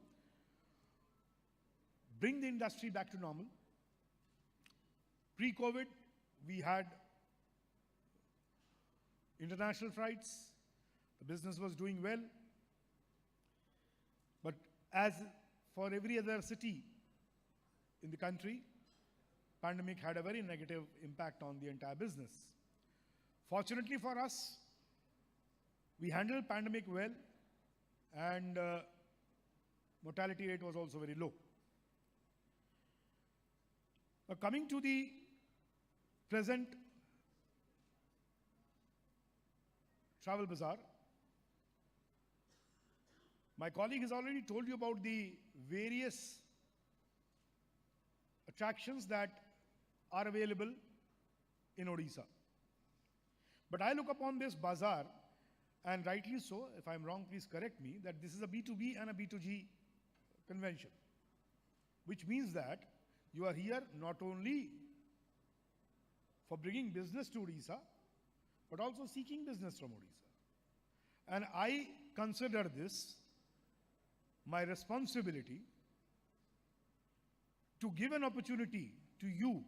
bring the industry back to normal. Pre-COVID, we had international flights, the business was doing well, but as for every other city in the country, pandemic had a very negative impact on the entire business. Fortunately for us, we handled pandemic well, and mortality rate was also very low. Coming to the present travel bazaar, my colleague has already told you about the various attractions that are available in Odisha. But I look upon this bazaar, and rightly so, if I'm wrong, please correct me, that this is a B2B and a B2G convention, which means that you are here not only for bringing business to Odisha, but also seeking business from Odisha. And I consider this my responsibility to give an opportunity to you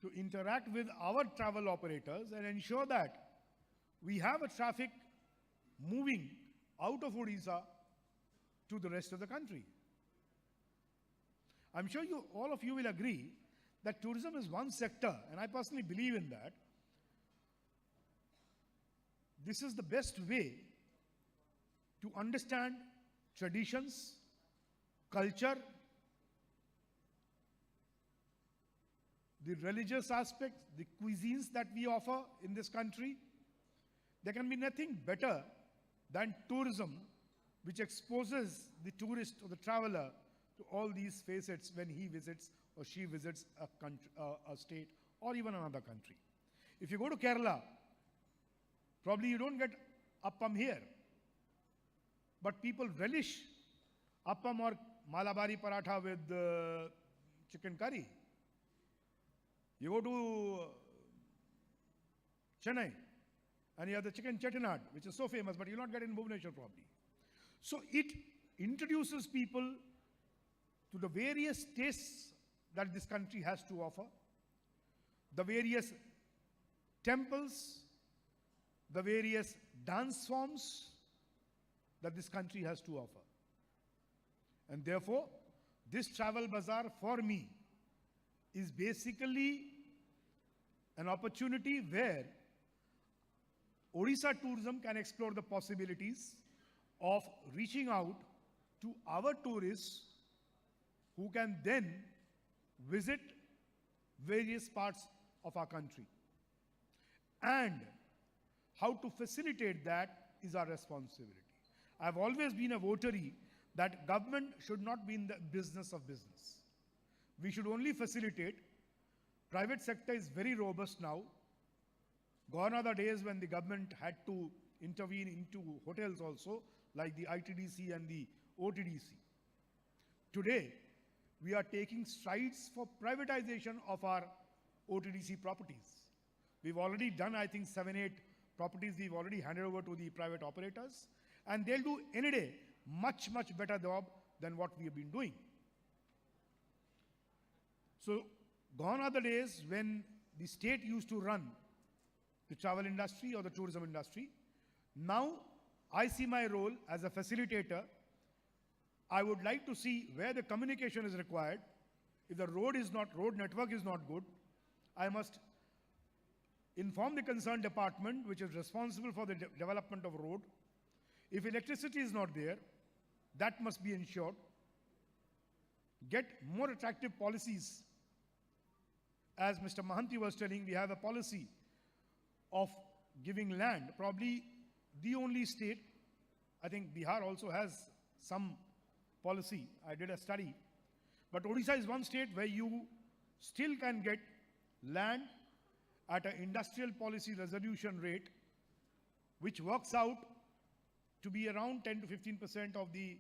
to interact with our travel operators and ensure that we have a traffic moving out of Odisha to the rest of the country. I'm sure all of you will agree that tourism is one sector, and I personally believe in that. This is the best way to understand traditions, culture, the religious aspects, the cuisines that we offer in this country. There can be nothing better than tourism, which exposes the tourist or the traveler to all these facets when he visits or she visits a country, a state, or even another country. If you go to Kerala, probably you don't get appam here, but people relish appam or Malabari paratha with chicken curry. You go to Chennai, and you have the chicken chettinad, which is so famous, but you'll not get it in Bhubaneswar probably. So it introduces people to the various tastes that this country has to offer, the various temples, the various dance forms that this country has to offer. And therefore, this travel bazaar for me is basically an opportunity where Odisha Tourism can explore the possibilities of reaching out to our tourists who can then visit various parts of our country. And how to facilitate that is our responsibility. I've always been a votary that government should not be in the business of business. We should only facilitate. Private sector is very robust now. Gone are the days when the government had to intervene into hotels also, like the ITDC and the OTDC. Today, we are taking strides for privatization of our OTDC properties. We've already done, I think, 7, 8 properties we've already handed over to the private operators, and they'll do any day much, much better job than what we have been doing. So, gone are the days when the state used to run the travel industry or the tourism industry. Now, I see my role as a facilitator. I would like to see where the communication is required. If the road network is not good, I must inform the concerned department which is responsible for the development of road. If electricity is not there, that must be ensured. Get more attractive policies. As Mr. Mahanti was telling, we have a policy of giving land, probably the only state. I think Bihar also has some policy. I did a study. But Odisha is one state where you still can get land at an industrial policy resolution rate, which works out to be around 10 to 15% of the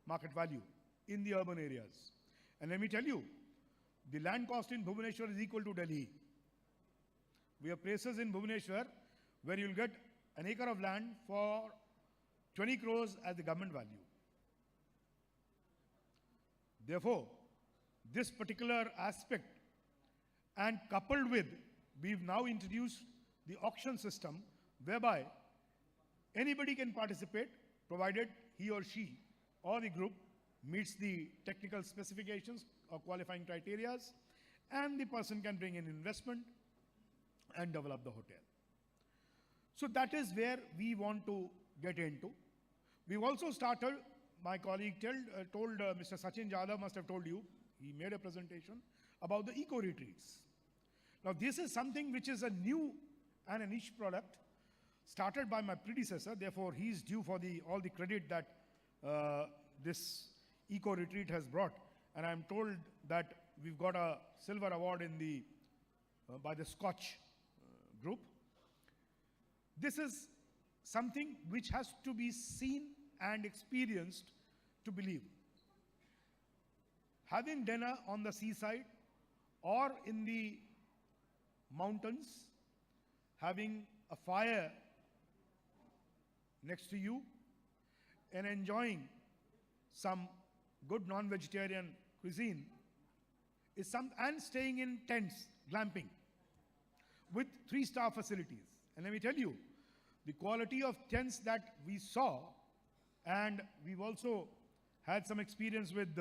market value in the urban areas. And let me tell you, the land cost in Bhubaneswar is equal to Delhi. We have places in Bhubaneswar where you'll get an acre of land for 20 crores as the government value. Therefore, this particular aspect, and coupled with, we've now introduced the auction system whereby anybody can participate provided he or she or the group meets the technical specifications or qualifying criteria, and the person can bring in investment and develop the hotel. So that is where we want to get into. We've also started, my colleague told Mr. Sachin Jadhav must have told you, he made a presentation about the eco-retreats. Now, this is something which is a new and a niche product started by my predecessor. Therefore, he is due for all the credit that this eco-retreat has brought. And I'm told that we've got a silver award in by the Scotch group. This is something which has to be seen and experienced to believe. Having dinner on the seaside or in the mountains, having a fire next to you, and enjoying some good non-vegetarian cuisine and staying in tents, glamping, with 3-star facilities. And let me tell you, the quality of tents that we saw, and we've also had some experience with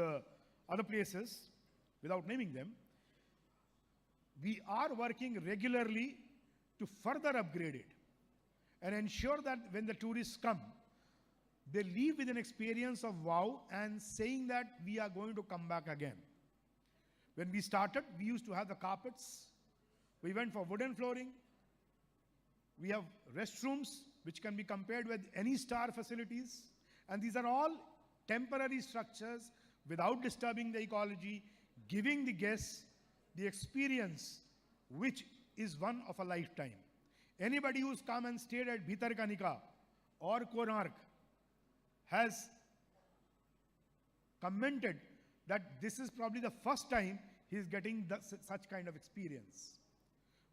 other places, without naming them, we are working regularly to further upgrade it and ensure that when the tourists come, they leave with an experience of wow and saying that we are going to come back again. When we started, we used to have the carpets. We went for wooden flooring. We have restrooms which can be compared with any star facilities. And these are all temporary structures without disturbing the ecology, giving the guests the experience which is one of a lifetime. Anybody who's come and stayed at Bhitarkanika or Konark has commented that this is probably the first time he's getting such kind of experience.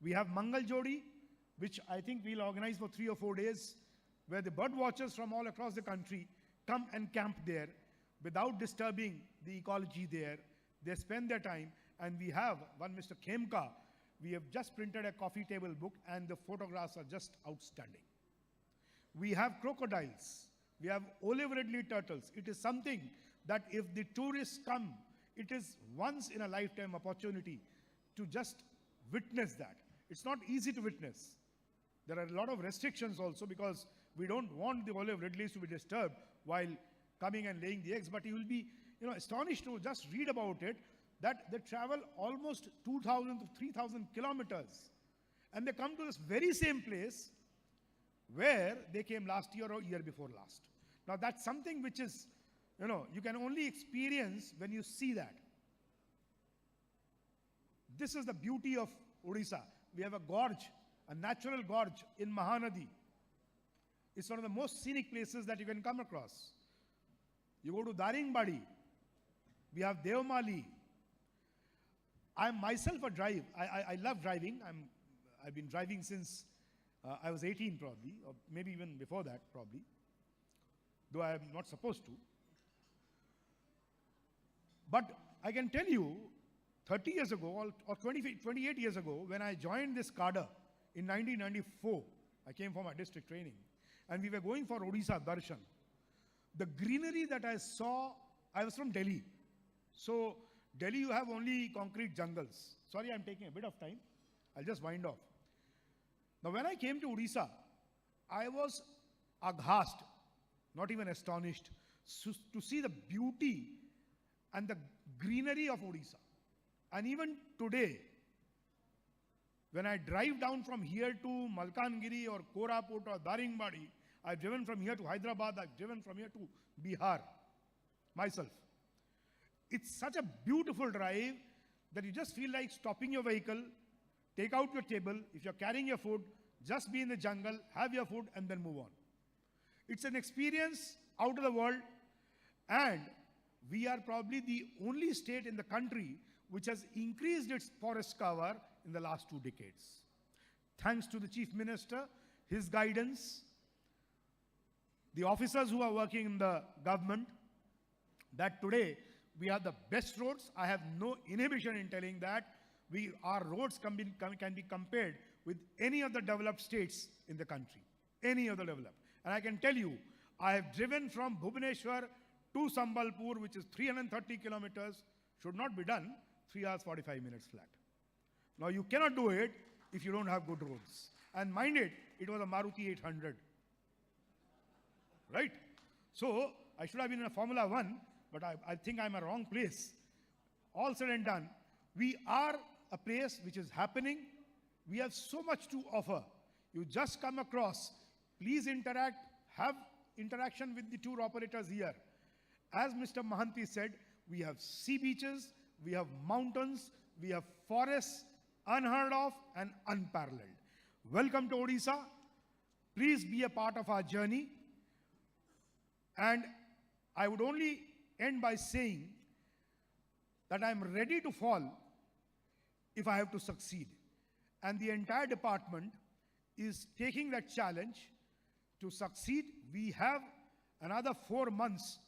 We have Mangal Jodi, which I think we'll organize for 3 or 4 days, where the bird watchers from all across the country come and camp there without disturbing the ecology there. They spend their time, and we have one Mr. Khemka. We have just printed a coffee table book, and the photographs are just outstanding. We have crocodiles. We have olive ridley turtles. It is something that if the tourists come, it is once in a lifetime opportunity to just witness that. It's not easy to witness. There are a lot of restrictions also, because we don't want the olive ridleys to be disturbed while coming and laying the eggs. But you will be astonished to just read about it, that they travel almost 2,000 to 3,000 kilometers. And they come to this very same place where they came last year or year before last. Now that's something which is, you can only experience when you see that. This is the beauty of Odisha. We have a gorge, a natural gorge in Mahanadi. It's one of the most scenic places that you can come across. You go to Daringbadi, we have Devmali. I'm myself a drive. I love driving. I've been driving since I was 18 probably, or maybe even before that probably, though I am not supposed to. But I can tell you, 30 years ago or 28 years ago, when I joined this cadre in 1994, I came for my district training, and we were going for Odisha Darshan. The greenery that I saw, I was from Delhi. So Delhi, you have only concrete jungles. Sorry, I'm taking a bit of time. I'll just wind off. Now, when I came to Odisha, I was aghast, not even astonished, to see the beauty and the greenery of Odisha. And even today, when I drive down from here to Malkangiri or Koraput or Daringbadi, I've driven from here to Hyderabad, I've driven from here to Bihar, myself. It's such a beautiful drive that you just feel like stopping your vehicle, take out your table. If you're carrying your food, just be in the jungle, have your food, and then move on. It's an experience out of the world, and we are probably the only state in the country which has increased its forest cover in the last 2 decades. Thanks to the Chief Minister, his guidance, the officers who are working in the government, that today we have the best roads. I have no inhibition in telling that our roads can be compared with any of the developed states in the country, any of the developed. And I can tell you, I have driven from Bhubaneswar to Sambalpur, which is 330 kilometers, should not be done, 3 hours 45 minutes flat. Now you cannot do it if you don't have good roads. And mind it was a Maruti 800. Right? So I should have been in a Formula 1, but I think I'm a wrong place. all said and done, we are a place which is happening. We have so much to offer. You just come across, please interact, have interaction with the tour operators here. As Mr. Mahanti said, we have sea beaches, we have mountains, we have forests, unheard of and unparalleled. Welcome to Odisha. Please be a part of our journey. And I would only end by saying that I am ready to fall if I have to succeed. And the entire department is taking that challenge to succeed. We have another 4 months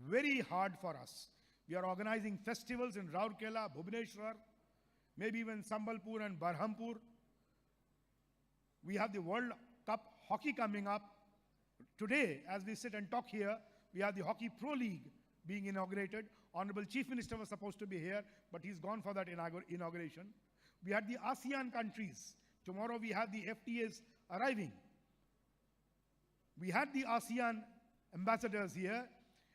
very hard for us. We are organizing festivals in Rourkela, Bhubaneswar, maybe even Sambalpur and Berhampur. We have the World Cup hockey coming up. Today, as we sit and talk here, we have the Hockey Pro League being inaugurated. Honorable Chief Minister was supposed to be here, but he's gone for that inauguration. We had the ASEAN countries. Tomorrow we have the FTAs arriving. We had the ASEAN ambassadors here,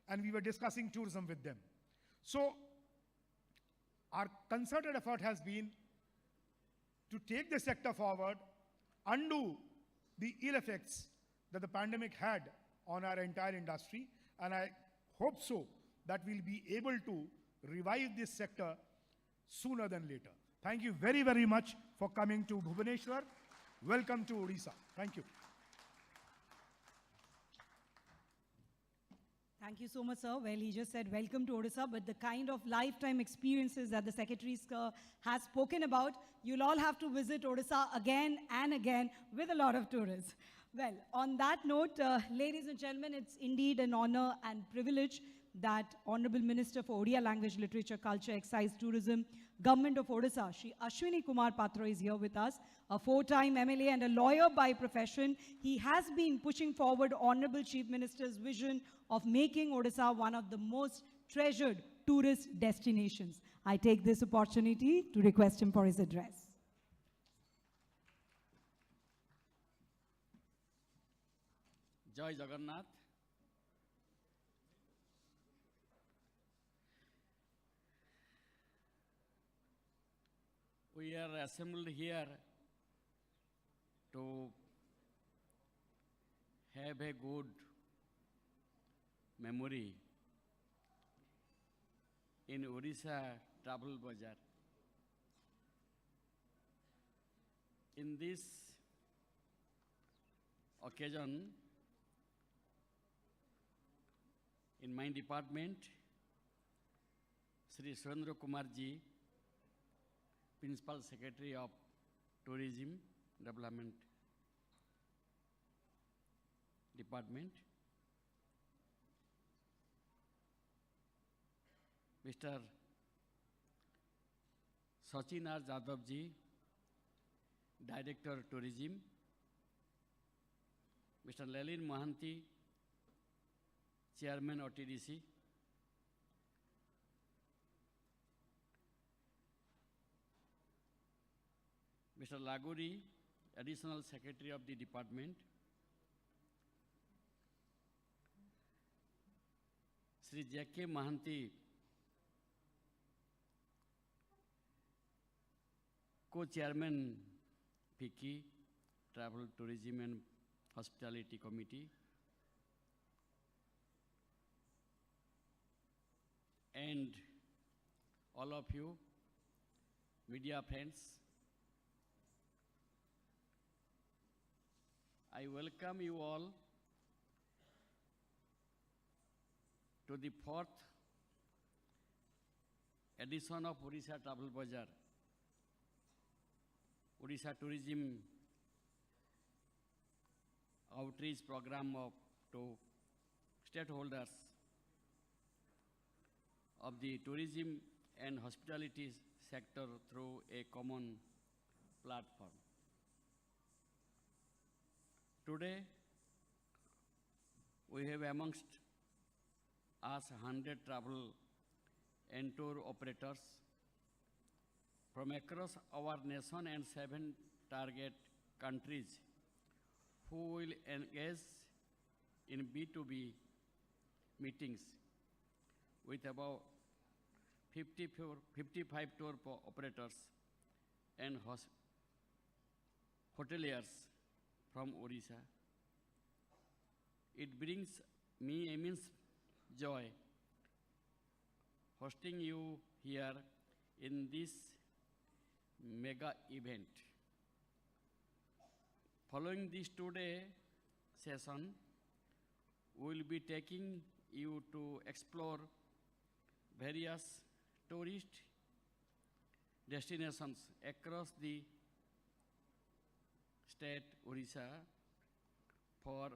and we were discussing tourism with them. So, our concerted effort has been to take the sector forward, undo the ill effects that the pandemic had on our entire industry, and I hope so that we'll be able to revive this sector sooner than later. Thank you very, very much for coming to Bhubaneswar. Welcome to Odisha. Thank you. Thank you so much, sir. Well, he just said welcome to Odisha, but the kind of lifetime experiences that the Secretary has spoken about, you'll all have to visit Odisha again and again with a lot of tourists. Well, on that note, ladies and gentlemen, it's indeed an honor and privilege that Honorable Minister for Odia Language, Literature, Culture, Excise, Tourism, Govt of Odisha, Shri Ashwini Kumar Patra is here with us, a 4-time MLA and a lawyer by profession. He has been pushing forward Honorable Chief Minister's vision of making Odisha one of the most treasured tourist destinations. I take this opportunity to request him for his address. Jai Jagannath. We are assembled here to have a good memory in Odisha Travel Bazaar. In this occasion, in my department, Sri Surendra Kumar ji, Principal Secretary of Tourism Development Department, Mr. Sachin R. Jadhav ji, Director Tourism, Mr. Lalin Mahanti, Chairman OTDC, Mr. Laguri, Additional Secretary of the Department, Sri J.K. Mahanti, Co-Chairman FICCI, Travel, Tourism and Hospitality Committee, and all of you, media friends, I welcome you all to the 4th edition of Odisha Travel Bazaar, Odisha Tourism outreach program to stakeholders of the tourism and hospitality sector through a common platform. Today, we have amongst us 100 travel and tour operators from across our nation and 7 target countries who will engage in B2B meetings with about 55 tour operators and hoteliers from Odisha. It brings me immense joy hosting you here in this mega event. Following this two-day session, we will be taking you to explore various tourist destinations across the state Odisha for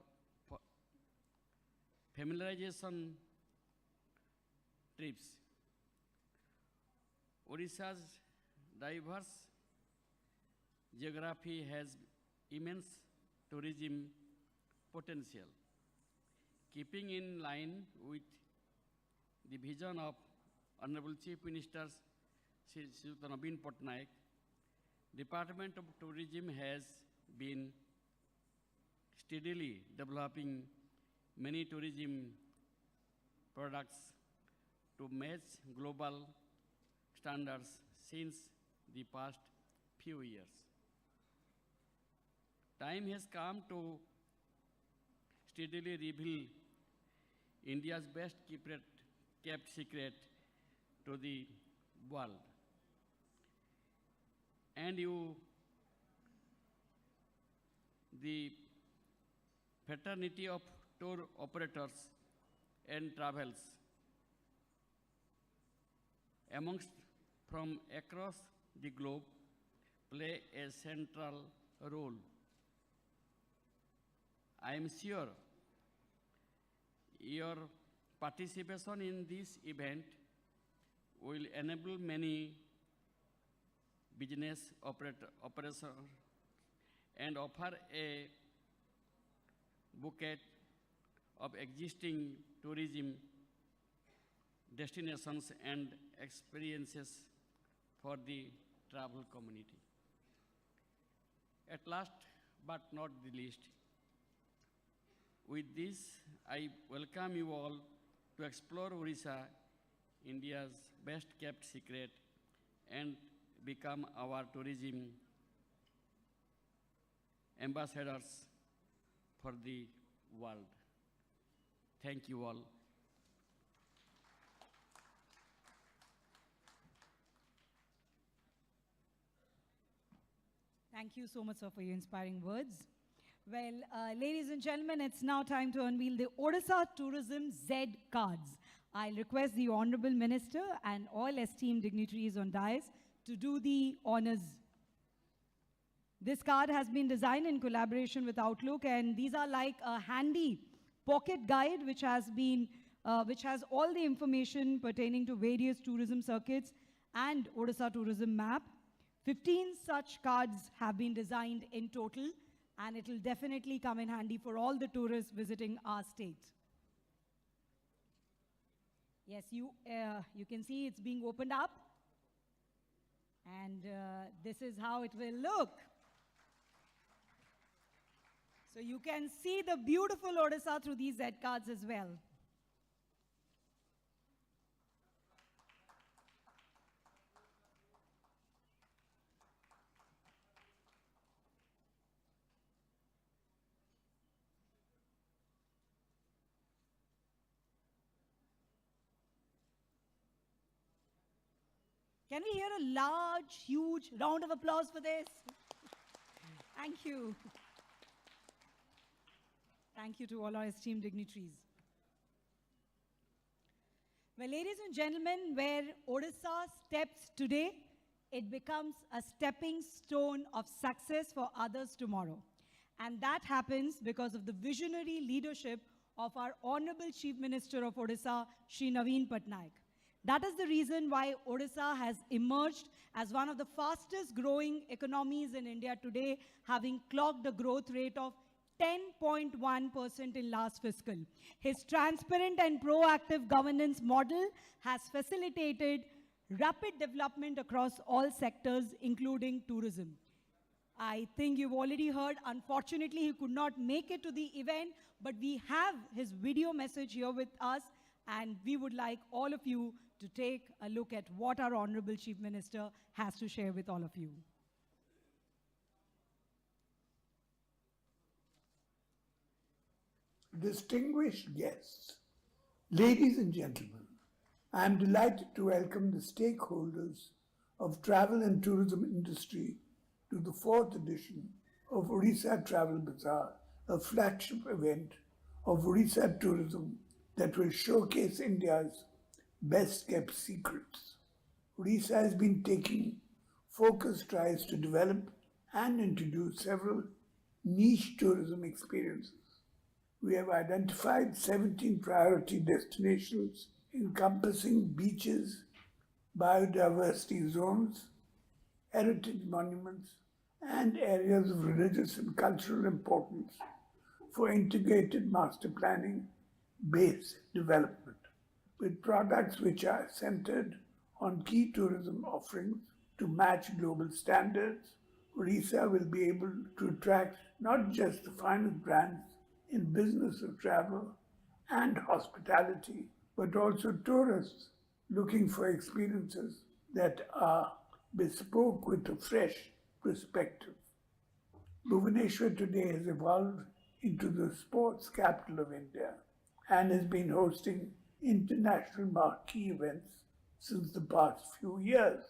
familiarization trips. Odisha's diverse geography has immense tourism potential. Keeping in line with the vision of Honorable Chief Minister Shri Naveen Patnaik, Department of Tourism has been steadily developing many tourism products to match global standards since the past few years. Time has come to steadily reveal India's best kept secret to the world. And the fraternity of tour operators and travels amongst from across the globe play a central role. I am sure your participation in this event will enable many business operators and offer a bouquet of existing tourism destinations and experiences for the travel community. At last, but not the least, with this, I welcome you all to explore Odisha, India's best kept secret, and become our tourism ambassadors for the world. Thank you all. Thank you so much, sir, for your inspiring words. Well, ladies and gentlemen, it's now time to unveil the Odisha Tourism Z cards. I'll request the Honorable Minister and all esteemed dignitaries on dais to do the honors. This card has been designed in collaboration with Outlook, and these are like a handy pocket guide which has all the information pertaining to various tourism circuits and Odisha Tourism map. 15 such cards have been designed in total, and it will definitely come in handy for all the tourists visiting our state. Yes, you can see it's being opened up, and this is how it will look. So you can see the beautiful Odisha through these Z cards as well. Can we hear a large, huge round of applause for this? Thank you. Thank you to all our esteemed dignitaries. Well, ladies and gentlemen, where Odisha steps today, it becomes a stepping stone of success for others tomorrow. And that happens because of the visionary leadership of our Honorable Chief Minister of Odisha, Shri Naveen Patnaik. That is the reason why Odisha has emerged as one of the fastest growing economies in India today, having clocked a growth rate of 10.1% in last fiscal. His transparent and proactive governance model has facilitated rapid development across all sectors, including tourism. I think you've already heard, unfortunately, he could not make it to the event, but we have his video message here with us, And we would like all of you to take a look at what our Honorable Chief Minister has to share with all of you. Distinguished guests, ladies and gentlemen, I am delighted to welcome the stakeholders of travel and tourism industry to the 4th edition of Odisha Travel Bazaar, a flagship event of Odisha Tourism that will showcase India's best-kept secrets. Odisha has been taking focused strides to develop and introduce several niche tourism experiences. We have identified 17 priority destinations encompassing beaches, biodiversity zones, heritage monuments, and areas of religious and cultural importance for integrated master planning based development, with products which are centered on key tourism offerings to match global standards. Odisha will be able to attract not just the finest brands in business of travel and hospitality, but also tourists looking for experiences that are bespoke with a fresh perspective. Bhubaneswar today has evolved into the sports capital of India and has been hosting international marquee events since the past few years.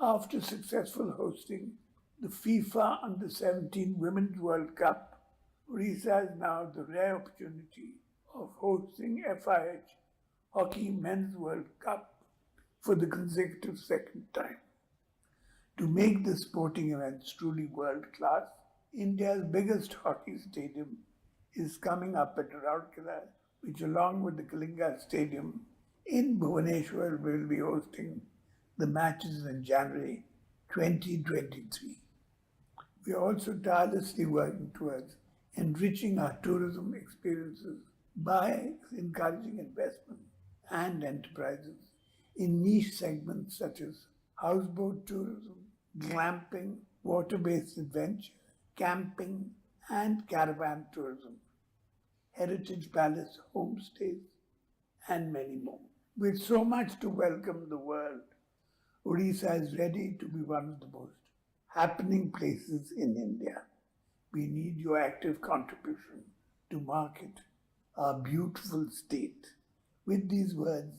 After successful hosting the FIFA Under-17 Women's World Cup, Odisha has now the rare opportunity of hosting FICCI Hockey Men's World Cup for the consecutive second time. To make the sporting events truly world-class, India's biggest hockey stadium is coming up at Inaugural, which along with the Kalinga Stadium in Bhubaneswar will be hosting the matches in January 2023. We are also tirelessly working towards enriching our tourism experiences by encouraging investment and enterprises in niche segments such as houseboat tourism, glamping, water-based adventure, camping, and caravan tourism, heritage palace homestays, and many more. With so much to welcome the world, Odisha is ready to be one of the most happening places in India. We need your active contribution to market our beautiful state. With these words,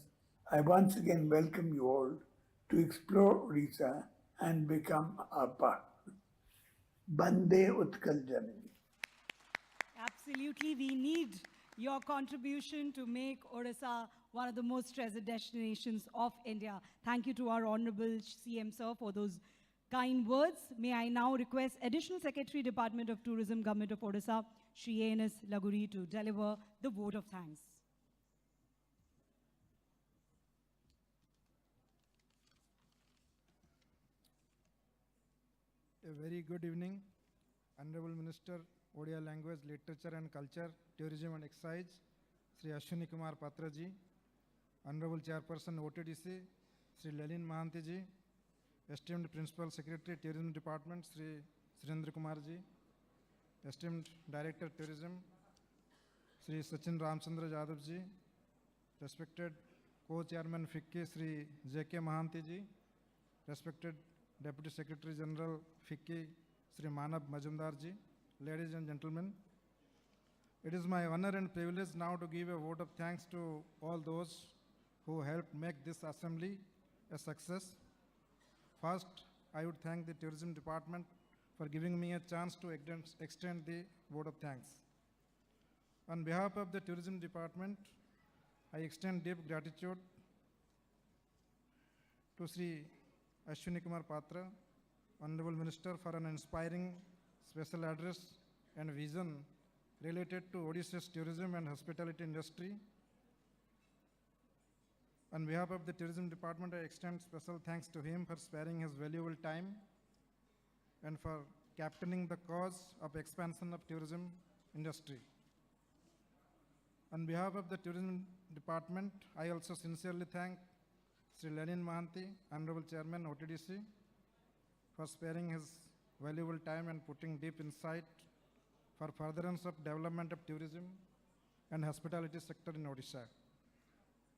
I once again welcome you all to explore Odisha and become our partner. Bande Utkal Janani. Absolutely, we need your contribution to make Odisha one of the most treasured destinations of India. Thank you to our Honorable CM Sir for those kind words. May I now request Additional Secretary, Department of Tourism, Government of Odisha, Shri A.N.S. Laguri, to deliver the vote of thanks. A very good evening, Honorable Minister, Odia Language, Literature and Culture, Tourism and Excise, Sri Ashwini Kumar Patra ji, Honorable Chairperson OTDC, Sri Lalin Mahanti ji, Esteemed Principal Secretary, Tourism Department, Sri Surendra Kumar ji, Esteemed Director, Tourism, Sri Sachin Ramchandra Jadhav ji, respected Co-Chairman FICCI, Sri J.K. Mahanti ji, respected Deputy Secretary General FICCI, Sri Manav Majumdar ji, ladies and gentlemen, it is my honor and privilege now to give a vote of thanks to all those who helped make this assembly a success. First, I would thank the Tourism Department for giving me a chance to extend the vote of thanks. On behalf of the Tourism Department, I extend deep gratitude to Sri Ashwini Kumar Patra, Honorable Minister, for an inspiring special address and vision related to Odisha's tourism and hospitality industry. On behalf of the Tourism Department, I extend special thanks to him for sparing his valuable time and for captaining the cause of expansion of tourism industry. On behalf of the Tourism Department, I also sincerely thank Sri Lalin Mahanti, Honorable Chairman OTDC, for sparing his valuable time and putting deep insight for furtherance of development of tourism and hospitality sector in Odisha.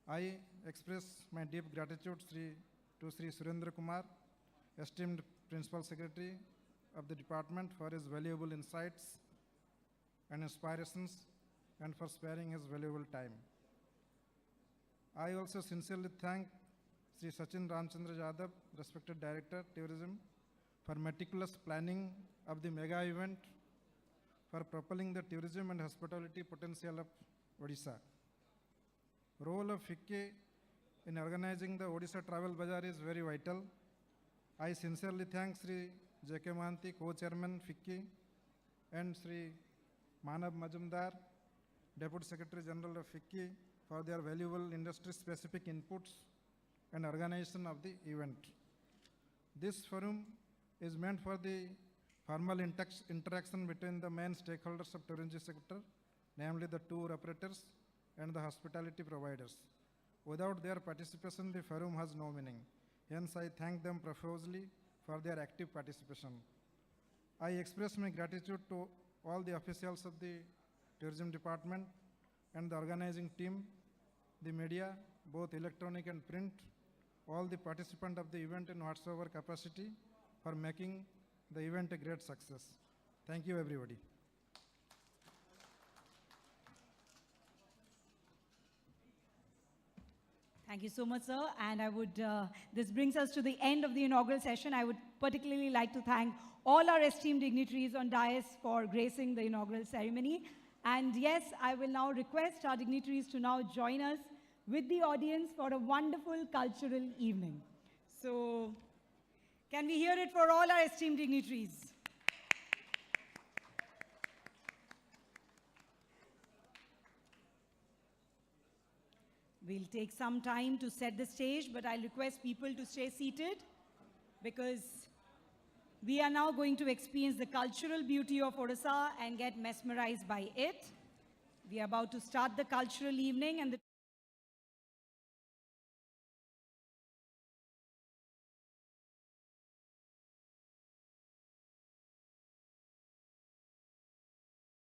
I express my deep gratitude to Sri Surendra Kumar, esteemed Principal Secretary of the department, for his valuable insights and inspirations and for sparing his valuable time. I also sincerely thank Sri Sachin Ramchandra Yadav, respected Director, Tourism, for meticulous planning of the mega event for propelling the tourism and hospitality potential of Odisha. Role of FICCI in organizing the Odisha Travel Bazaar is very vital. I sincerely thank Sri J.K. Mahanti, Co-Chairman FICCI, and Sri Manav Majumdar, Deputy Secretary General of FICCI, for their valuable industry-specific inputs and organization of the event. This forum is meant for the formal interaction between the main stakeholders of tourism sector, namely the tour operators and the hospitality providers. Without their participation, the forum has no meaning. Hence, I thank them profusely for their active participation. I express my gratitude to all the officials of the tourism department and the organizing team, the media, both electronic and print, all the participants of the event in whatsoever capacity, for making the event a great success. Thank you, everybody. Thank you so much, sir. And I would, this brings us to the end of the inaugural session. I would particularly like to thank all our esteemed dignitaries on dais for gracing the inaugural ceremony. And yes, I will now request our dignitaries to now join us with the audience for a wonderful cultural evening. So, can we hear it for all our esteemed dignitaries? We'll take some time to set the stage, but I'll request people to stay seated because we are now going to experience the cultural beauty of Odisha and get mesmerized by it. We are about to start the cultural evening and the